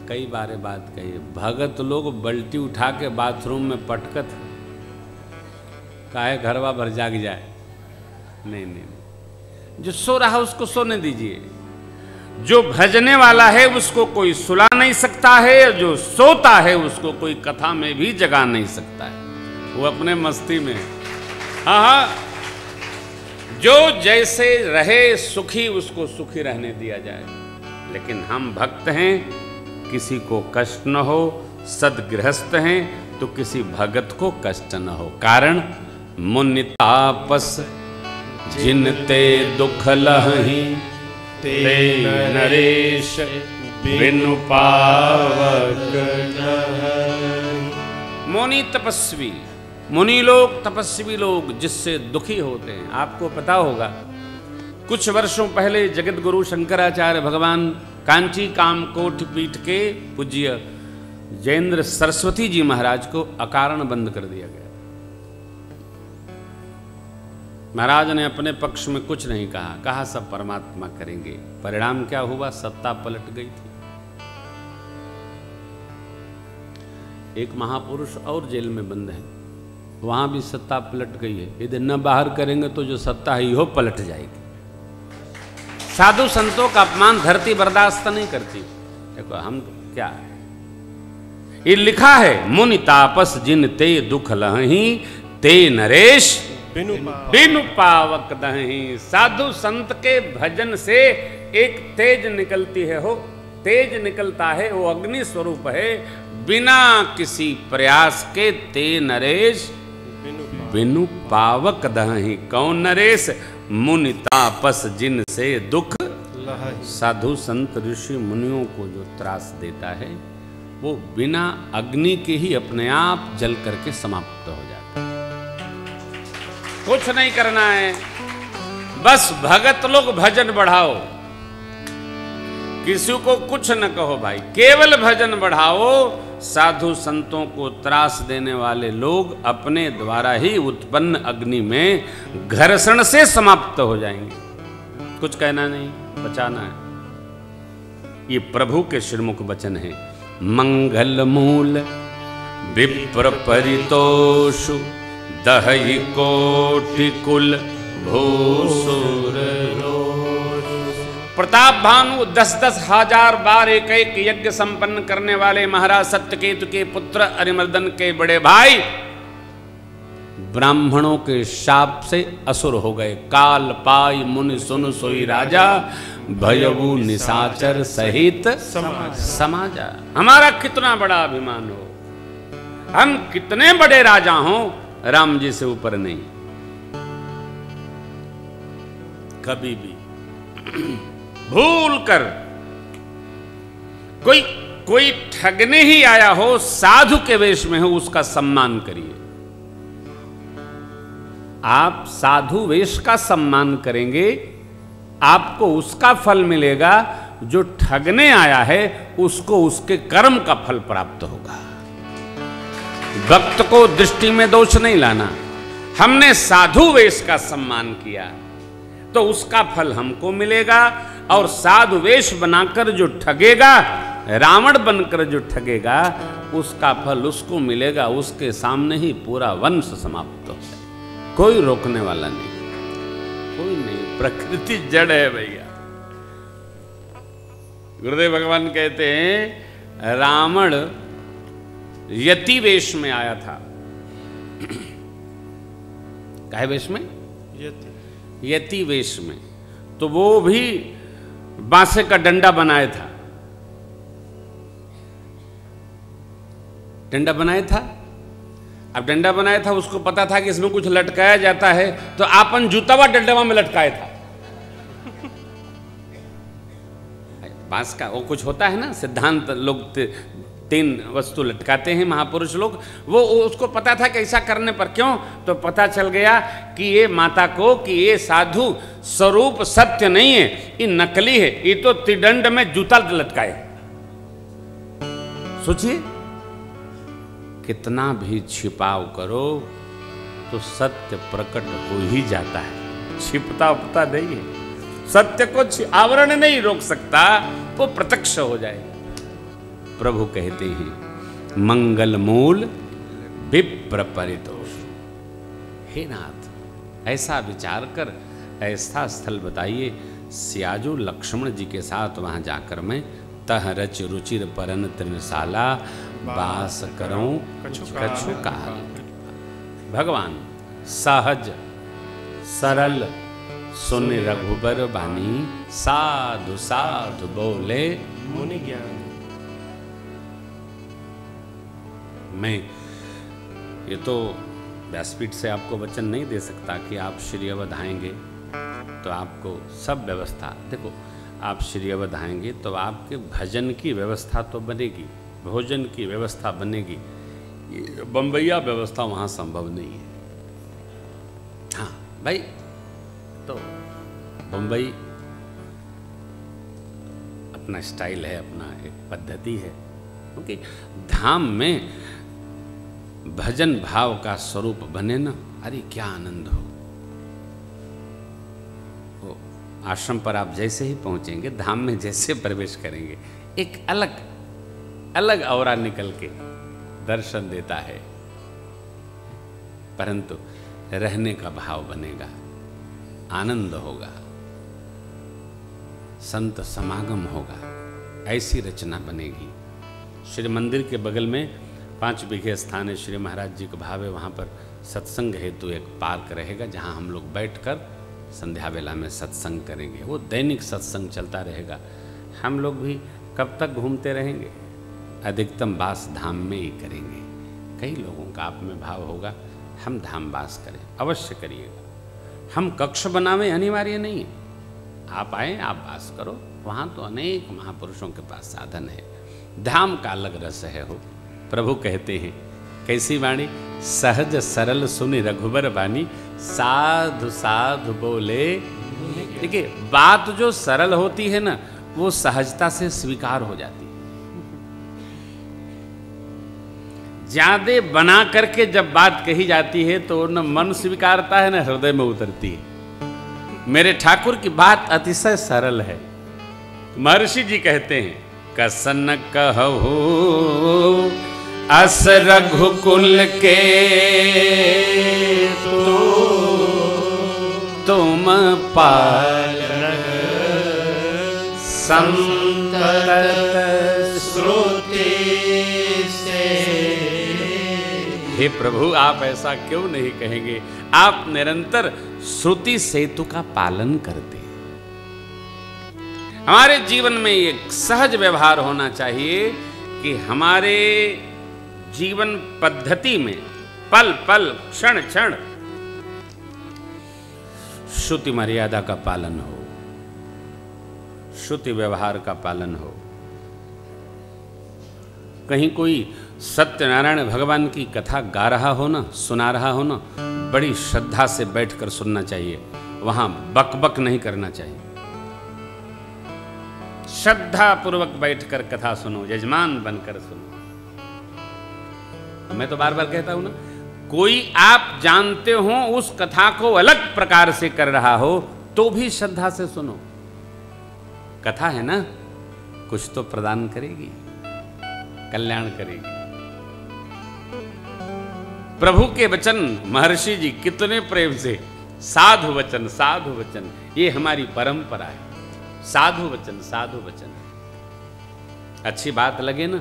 कई बार बात कही, भगत लोग बल्टी उठा के बाथरूम में पटकत काहे घरवा भर जाग जाए। नहीं नहीं, जो सो रहा है उसको सोने दीजिए। जो भजने वाला है उसको कोई सुला नहीं सकता है, जो सोता है उसको कोई कथा में भी जगा नहीं सकता है, वो अपने मस्ती में। हाँ हाँ, जो जैसे रहे सुखी उसको सुखी रहने दिया जाए। लेकिन हम भक्त हैं, किसी को कष्ट न हो, सदगृहस्थ हैं तो किसी भगत को कष्ट न हो। कारण मुनि तापस जिनते दुख लहि, ते नरेश बिनु पावक लहै। मुनि तपस्वी, मुनि लोग, तपस्वी लोग जिससे दुखी होते हैं। आपको पता होगा कुछ वर्षों पहले जगत गुरु शंकराचार्य भगवान कांची कामकोट पीठ के पूज्य जयेंद्र सरस्वती जी महाराज को अकारण बंद कर दिया गया। महाराज ने अपने पक्ष में कुछ नहीं कहा, कहा सब परमात्मा करेंगे। परिणाम क्या हुआ? सत्ता पलट गई थी। एक महापुरुष और जेल में बंद है, वहां भी सत्ता पलट गई है। यदि न बाहर करेंगे तो जो सत्ता है वो पलट जाएगी। साधु संतों का अपमान धरती बर्दाश्त नहीं करती। देखो हम क्या है, ये लिखा है, मुनि तापस जिन ते दुख लहि, ते नरेश बिनु पावक दही। साधु संत के भजन से एक तेज निकलती है, हो तेज निकलता है, वो अग्नि स्वरूप है। बिना किसी प्रयास के ते नरेश बिनु पावक दही। कौन नरेश? मुनि तापस जिन से दुख। साधु संत ऋषि मुनियों को जो त्रास देता है वो बिना अग्नि के ही अपने आप जल करके समाप्त हो जाता है। कुछ नहीं करना है, बस भगत लोग भजन बढ़ाओ, किसी को कुछ न कहो भाई, केवल भजन बढ़ाओ। साधु संतों को त्रास देने वाले लोग अपने द्वारा ही उत्पन्न अग्नि में घर्षण से समाप्त हो जाएंगे। कुछ कहना नहीं, बचाना है। ये प्रभु के श्रीमुख वचन है। मंगल मूल विप्र परितोषु दहई कोटि कुल भूसुर। प्रताप भानु 10-10 हजार बार एक यज्ञ संपन्न करने वाले महाराज सत्यकेतु के पुत्र अरिमर्दन के बड़े भाई ब्राह्मणों के शाप से असुर हो गए। काल पाई मुनि सुन सोई राजा, भयबू निशाचर सहित समाजा। हमारा कितना बड़ा अभिमान हो, हम कितने बड़े राजा हों, राम जी से ऊपर नहीं। कभी भी भूल कर कोई ठगने ही आया हो, साधु के वेश में हो, उसका सम्मान करिए। आप साधु वेश का सम्मान करेंगे, आपको उसका फल मिलेगा। जो ठगने आया है उसको उसके कर्म का फल प्राप्त होगा। भक्त को दृष्टि में दोष नहीं लाना। हमने साधु वेश का सम्मान किया तो उसका फल हमको मिलेगा, और साधु वेश बनाकर जो ठगेगा, रावण बनकर जो ठगेगा, उसका फल उसको मिलेगा। उसके सामने ही पूरा वंश समाप्त हो जाए, कोई रोकने वाला नहीं, कोई नहीं। प्रकृति जड़ है भैया। गुरुदेव भगवान कहते हैं रावण यति वेश में आया था। काहे वेश में? यति वेश में। तो वो भी बांसे का डंडा बनाया था, डंडा बनाया था। अब डंडा बनाया था, उसको पता था कि इसमें कुछ लटकाया जाता है, तो आपन जूतावा डंडवा में लटकाया था। बांस का वो कुछ होता है ना सिद्धांत, लोग 3 वस्तु लटकाते हैं महापुरुष लोग। वो उसको पता था कि ऐसा करने पर क्यों, तो पता चल गया कि ये माता को, कि ये साधु स्वरूप सत्य नहीं है, ये नकली है, ये तो त्रिदंड में जूता लटकाए। सोचिए, कितना भी छिपाव करो तो सत्य प्रकट हो ही जाता है, छिपता उपता नहीं है। सत्य को आवरण नहीं रोक सकता, वो प्रत्यक्ष हो जाएगा। प्रभु कहते हैं मंगल मूल विप्र परितोष। हे नाथ, ऐसा विचार कर ऐसा स्थल बताइए। सियाजू लक्ष्मण जी के साथ वहां जाकर मैं तह रच रुचिर परन तृणशाला वास करूं कछु काल। भगवान सहज सरल सुन रघुबर बानी, साधु साधु बोले मुनि ज्ञान। मैं ये तो व्यासपीठ से आपको वचन नहीं दे सकता कि आप श्री अवध आएंगे तो आपको सब व्यवस्था, देखो आप श्री अवध आएंगे तो आपके भजन की व्यवस्था तो बनेगी, भोजन की व्यवस्था बनेगी। ये बम्बैया व्यवस्था वहाँ संभव नहीं है। हाँ भाई, तो बम्बई अपना स्टाइल है, अपना एक पद्धति है, क्योंकि धाम में भजन भाव का स्वरूप बने ना, अरे क्या आनंद हो। वो आश्रम पर आप जैसे ही पहुंचेंगे, धाम में जैसे प्रवेश करेंगे, एक अलग अलग औरा निकल के दर्शन देता है, परंतु रहने का भाव बनेगा, आनंद होगा, संत समागम होगा, ऐसी रचना बनेगी। श्री मंदिर के बगल में 5 बीघे स्थान है, श्री महाराज जी का भाव है, वहाँ पर सत्संग हेतु एक पार्क रहेगा जहां हम लोग बैठकर संध्या वेला में सत्संग करेंगे। वो दैनिक सत्संग चलता रहेगा। हम लोग भी कब तक घूमते रहेंगे? अधिकतम वास धाम में ही करेंगे। कई लोगों का आप में भाव होगा हम धाम वास करें, अवश्य करिएगा। हम कक्ष बनावे अनिवार्य नहीं है, आप आए आप वास करो, वहाँ तो अनेक महापुरुषों के पास साधन है। धाम का अलग रस है हो। प्रभु कहते हैं कैसी वाणी, सहज सरल सुनि रघुबर बानी, साधु साधु बोले। देखिए बात जो सरल होती है ना वो सहजता से स्वीकार हो जाती है। ज्यादा बना करके जब बात कही जाती है तो न मन स्वीकारता है न हृदय में उतरती है। मेरे ठाकुर की बात अतिशय सरल है। महर्षि जी कहते हैं कसन कहू अस रघुकुल के तुम पालक संतत श्रुति से। हे प्रभु आप ऐसा क्यों नहीं कहेंगे? आप निरंतर श्रुति सेतु का पालन करते हैं। हमारे जीवन में एक सहज व्यवहार होना चाहिए कि हमारे जीवन पद्धति में पल पल क्षण क्षण श्रुति मर्यादा का पालन हो, श्रुति व्यवहार का पालन हो। कहीं कोई सत्यनारायण भगवान की कथा गा रहा हो ना, सुना रहा हो ना, बड़ी श्रद्धा से बैठकर सुनना चाहिए। वहां बकबक नहीं करना चाहिए। श्रद्धा पूर्वक बैठकर कथा सुनो, यजमान बनकर सुनो। मैं तो बार बार कहता हूं ना, कोई आप जानते हो उस कथा को अलग प्रकार से कर रहा हो तो भी श्रद्धा से सुनो। कथा है ना, कुछ तो प्रदान करेगी, कल्याण करेगी। प्रभु के वचन महर्षि जी कितने प्रेम से साधु वचन, साधु वचन, ये हमारी परंपरा है। साधु वचन, साधु वचन। अच्छी बात लगे ना,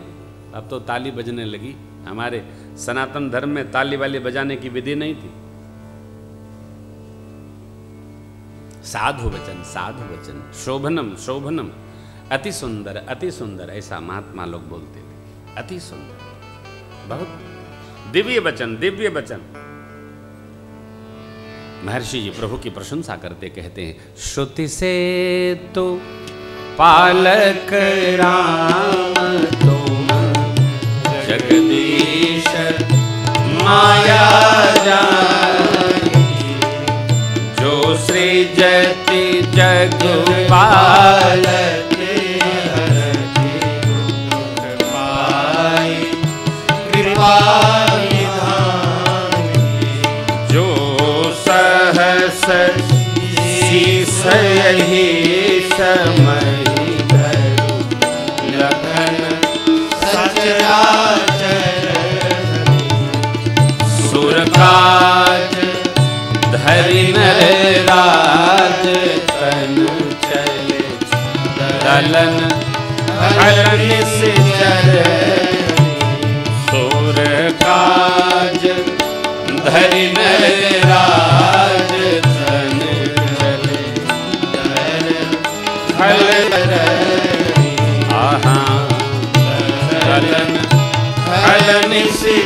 अब तो ताली बजने लगी। हमारे सनातन धर्म में ताली वाली बजाने की विधि नहीं थी। साधु वचन, साधु वचन, शोभनम शोभनम, अति सुंदर, अति सुंदर, ऐसा महात्मा लोग बोलते थे। अति सुंदर, बहुत दिव्य वचन, दिव्य वचन। महर्षि जी प्रभु की प्रशंसा करते कहते हैं श्रुति से तो पालक राम तुम जगदीश माया जानी, जो सृजति जग पालक कृपा जो सहस शीस यही समय लखन सचराचर सुरकाज धरि नर राज तन चले दलन हलन से सुरकाज धरि नर राज तन चले दलन आहा दलन हलन से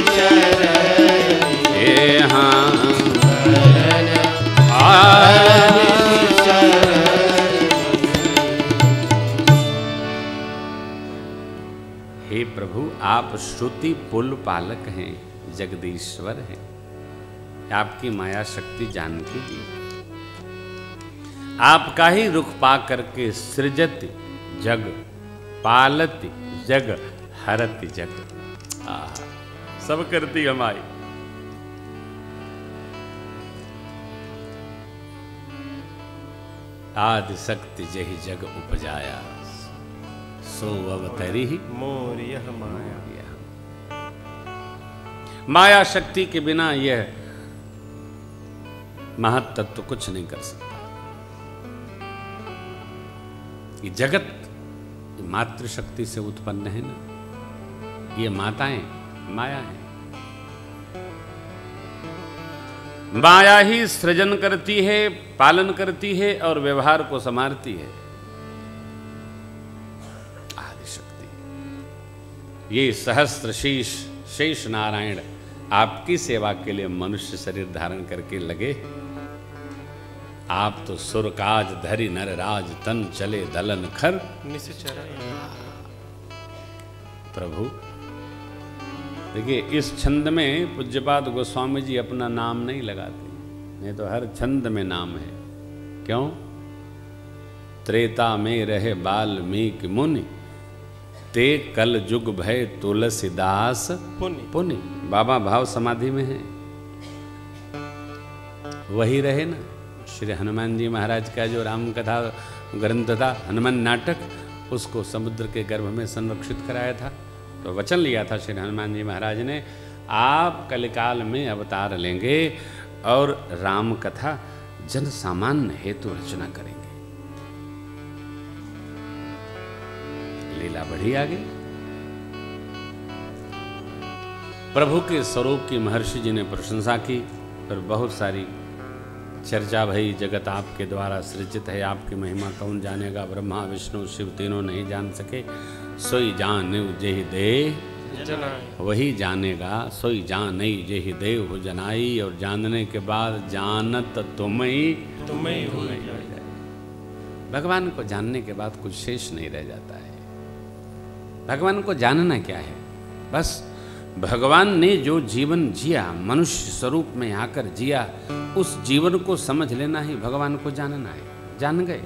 हे प्रभु आप श्रुति पुल पालक हैं, जगदीश्वर हैं। आपकी माया शक्ति जानकी दी, आपका ही रुख पा करके सृजति जग, पालति जग, हरति जग। सब करती हमारी। आदि शक्ति जही जग उपजाया, सो अवतरी मोर यह माया। माया शक्ति के बिना यह महत्तत्व कुछ नहीं कर सकता। ये जगत मातृशक्ति से उत्पन्न है ना, ये माताएं माया है। माया ही सृजन करती है, पालन करती है और व्यवहार को संभालती है। आदिशक्ति, ये सहस्त्र शीश शेष नारायण आपकी सेवा के लिए मनुष्य शरीर धारण करके लगे। आप तो सुरकाज धरि नर राज, तन चले दलन खर निश्चर। प्रभु देखिए, इस छंद में पूज्यपाद गोस्वामी जी अपना नाम नहीं लगाते, नहीं तो हर छंद में नाम है। क्यों? त्रेता में रहे वाल्मीकि मुनि, ते कल जुग भय तुलसीदास पुनि। बाबा भाव समाधि में है, वही रहे ना। श्री हनुमान जी महाराज का जो राम कथा ग्रंथ था, हनुमान नाटक, उसको समुद्र के गर्भ में संरक्षित कराया था। तो वचन लिया था श्री हनुमान जी महाराज ने, आप कलिकाल में अवतार लेंगे और राम कथा जन सामान्य हेतु रचना करेंगे। लीला बढ़ी आगे। प्रभु के स्वरूप की महर्षि जी ने प्रशंसा की, और बहुत सारी चर्चा भई। जगत आपके द्वारा सृजित है, आपकी महिमा कौन जानेगा? ब्रह्मा विष्णु शिव तीनों नहीं जान सके, सोई जाने जेहि देह वही जानेगा, सोई जाने जेहि देव हो जनाई। और जानने के बाद जानत तुम ही हो जाए। भगवान को जानने के बाद कुछ शेष नहीं रह जाता है। भगवान को जानना क्या है? बस भगवान ने जो जीवन जिया, मनुष्य स्वरूप में आकर जिया, उस जीवन को समझ लेना ही भगवान को जानना है। जान गए।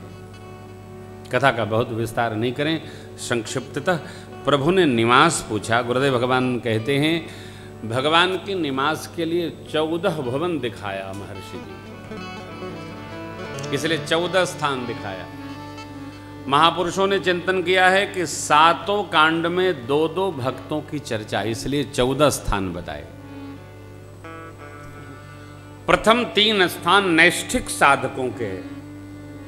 कथा का बहुत विस्तार नहीं करें, संक्षिप्ततः प्रभु ने निवास पूछा। गुरुदेव भगवान कहते हैं, भगवान के निवास के लिए 14 भवन दिखाया महर्षि जी, इसलिए 14 स्थान दिखाया। महापुरुषों ने चिंतन किया है कि 7 कांड में 2-2 भक्तों की चर्चा, इसलिए 14 स्थान बताए। प्रथम 3 स्थान नैष्ठिक साधकों के,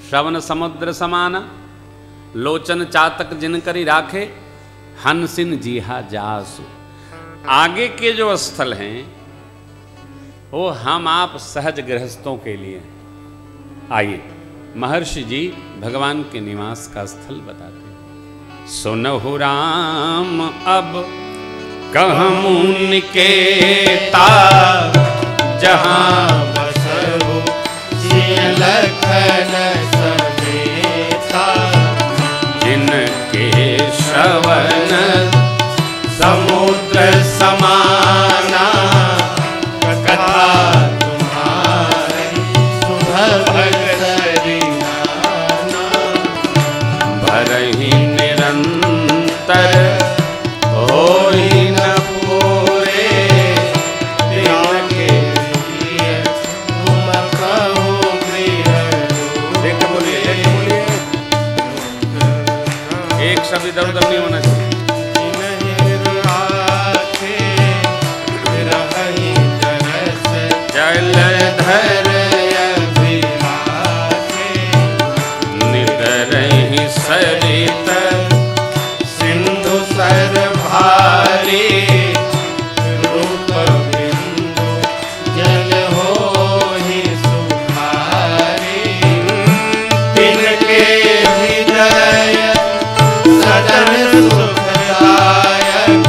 श्रवण समुद्र समाना, लोचन चातक जिनकरी राखे, हंसिन जीहा जासु। आगे के जो स्थल हैं वो हम आप सहज गृहस्थों के लिए। आइए महर्षि जी भगवान के निवास का स्थल बताते हैं। सुनहु राम अब कहूं निकेता, जहां बसहु जिय लखन समेता। जिनके श्रवण समुद्र समाना, कथा तुम्हारी सुभग सरिहाना। भरहि निरंतर होई न पूरे, दिन के लिए तुम कहो गृह देख बोलिए, एक शब्द इधर उधर नहीं होना चाहिए। जलधर नितरहि सरित सिंधु सर भारी, रूप बिंदु जल होहि सुखारी। तिनके हृदय सदन सुखदायक,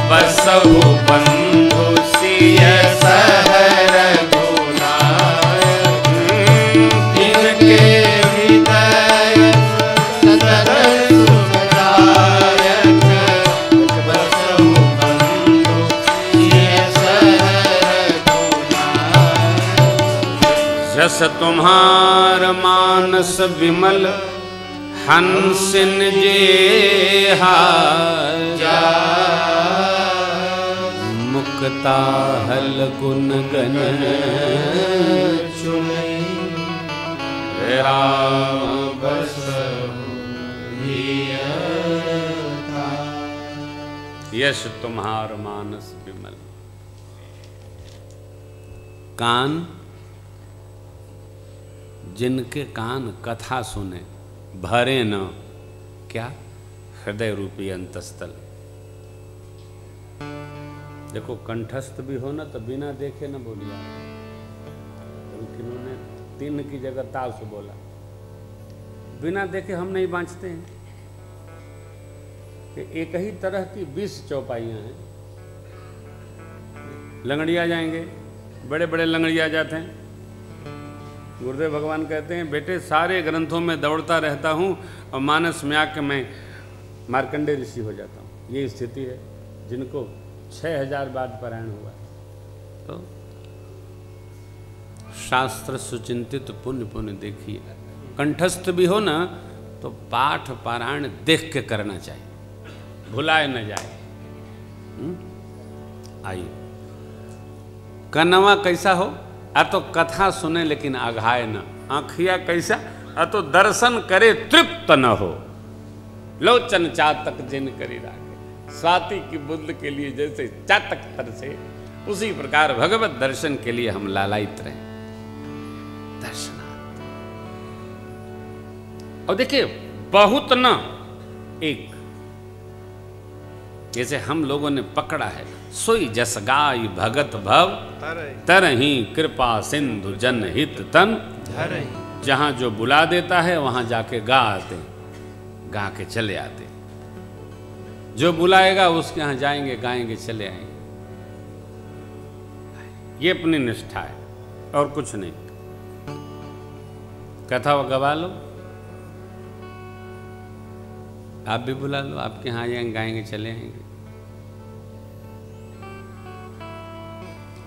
बसहु बंधु सिय सहर गुनायक। तिनके हृदय सदन सुखदायक, बसहु बंधु सिय सहर गुनायक। जस तुम्हार मानस विमल, हंसिन जेहा मुक्ता हल गुन गन चुनई। राम बसहु हिय था। यश तुम्हार मानस विमल। कान, जिनके कान कथा सुने, भरे न क्या? हृदय रूपी अंतस्थल। देखो कंठस्थ भी हो ना तो बिना देखे न बोलिए। तीन की जगह ताश बोला। बिना देखे हम नहीं बांचते हैं कि एक ही तरह की 20 चौपाइयाँ हैं। लंगड़िया जाएंगे, बड़े बड़े लंगड़िया जाते हैं। गुरुदेव भगवान कहते हैं बेटे सारे ग्रंथों में दौड़ता रहता हूँ और मानस में आके मैं मार्कंडेय ऋषि हो जाता हूँ। ये स्थिति है जिनको 6000 बार पारायण हुआ। तो शास्त्र सुचिंतित पुण्य पुण्य देखिए, कंठस्थ भी हो ना तो पाठ पारायण देख के करना चाहिए, भुलाए न जाए। आइए, कनवा कैसा हो, आ तो कथा सुने लेकिन आघाए न। आँखिया कैसा, आ तो दर्शन करे तृप्त न हो। लोचन चातक जिन करी राखे, स्वाति की बुद्ध के लिए जैसे चातक तरसे, उसी प्रकार भगवत दर्शन के लिए हम लालायित रहे। दर्शनार्थ। और देखिए बहुत न एक, जैसे हम लोगों ने पकड़ा है, सोई जस गाय भगत भव तरही कृपा सिंधु जनहित तन। जहां जो बुला देता है वहां जाके गा आते, गा के चले आते। जो बुलाएगा उसके यहां जाएंगे, गाएंगे, चले आएंगे। ये अपनी निष्ठा है और कुछ नहीं। कथा वो गवा लो, आप भी बुला लो, आपके यहाँ जाएंगे, गाएंगे, चले आएंगे।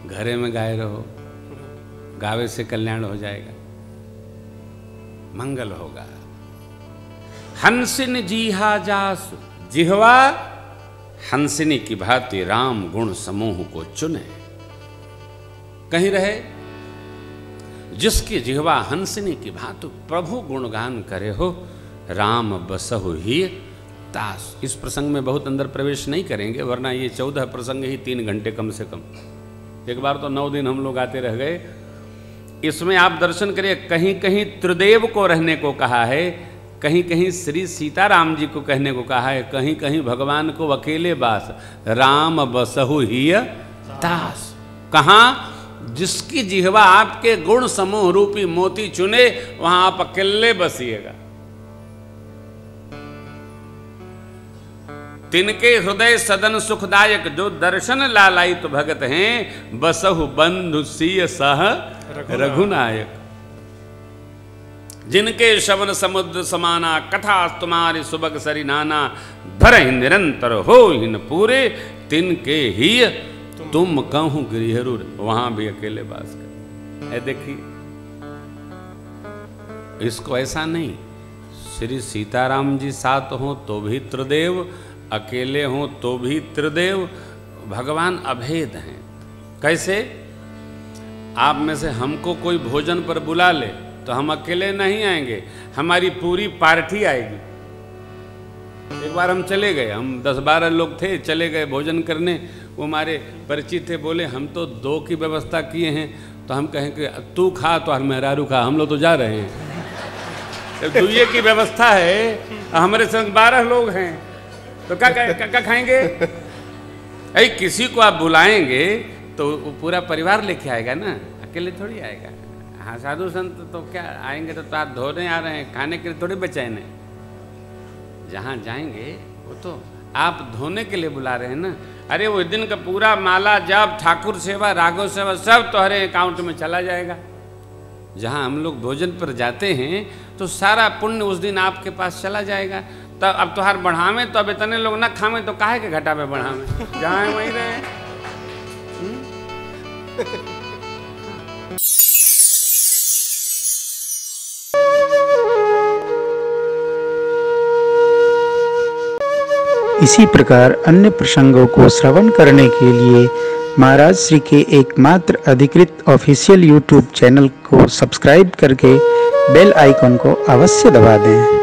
घरे में गाए रहो, गावे से कल्याण हो जाएगा, मंगल होगा। हंसिन जीहा जास जिह्वा, हंसिनी की भांति राम गुण समूह को चुने। कहीं रहे जिसकी जिह्वा हंसिनी की भांति प्रभु गुणगान करे हो, राम बसहु ही दास। इस प्रसंग में बहुत अंदर प्रवेश नहीं करेंगे, वरना ये 14 प्रसंग ही 3 घंटे कम से कम। एक बार तो 9 दिन हम लोग आते रह गए। इसमें आप दर्शन करिए, कहीं कहीं त्रिदेव को रहने को कहा है, कहीं कहीं श्री सीताराम जी को कहने को कहा है, कहीं कहीं भगवान को अकेले बास। राम बसहु ही दास। कहाँ? जिसकी जिह्वा आपके गुण समूह रूपी मोती चुने, वहां आप अकेले बसिएगा। तिनके हृदय सदन सुखदायक, जो दर्शन लालायित भगत हैं, बसहु बंधु सिय सह रघुनायक। जिनके शवन समुद्र समाना, कथा तुम्हारी सुबग सरी नाना, धरहि निरंतर हो हिन पूरे, तिनके ही तुम कहूं गिरिहरुर। वहां भी अकेले बास कर। देखिए इसको ऐसा नहीं, श्री सीताराम जी साथ हो तो भी त्रिदेव, अकेले हों तो भी त्रिदेव। भगवान अभेद हैं। कैसे? आप में से हमको कोई भोजन पर बुला ले तो हम अकेले नहीं आएंगे, हमारी पूरी पार्टी आएगी। एक बार हम चले गए, हम 10-12 लोग थे, चले गए भोजन करने। वो हमारे परिचित थे, बोले हम तो 2 की व्यवस्था किए हैं। तो हम कहें कि तू खा तो मेहरारू खा, हम लोग तो जा रहे हैं। तो 2 की व्यवस्था है, हमारे संग 12 लोग हैं, तो क्या खाएंगे? अरे किसी को आप बुलाएंगे तो वो पूरा परिवार लेके आएगा ना, अकेले थोड़ी आएगा। हाँ, साधु संत तो क्या आएंगे तो आप धोने आ रहे हैं, खाने के लिए थोड़ी बेचैन है। जहाँ जाएंगे वो तो आप धोने के लिए बुला रहे हैं ना। अरे वो दिन का पूरा माला जाप, ठाकुर सेवा, राघव सेवा सब तुम्हारे अकाउंट में चला जाएगा। जहाँ हम लोग भोजन पर जाते हैं तो सारा पुण्य उस दिन आपके पास चला जाएगा। तो अब तुहार बढ़ावे तो अब इतने लोग ना खावे तो काहे के घटा पे बढ़ावे, जहाँ वहीं रहे। इसी प्रकार अन्य प्रसंगों को श्रवण करने के लिए महाराज श्री के एकमात्र अधिकृत ऑफिशियल YouTube चैनल को सब्सक्राइब करके बेल आइकन को अवश्य दबा दें।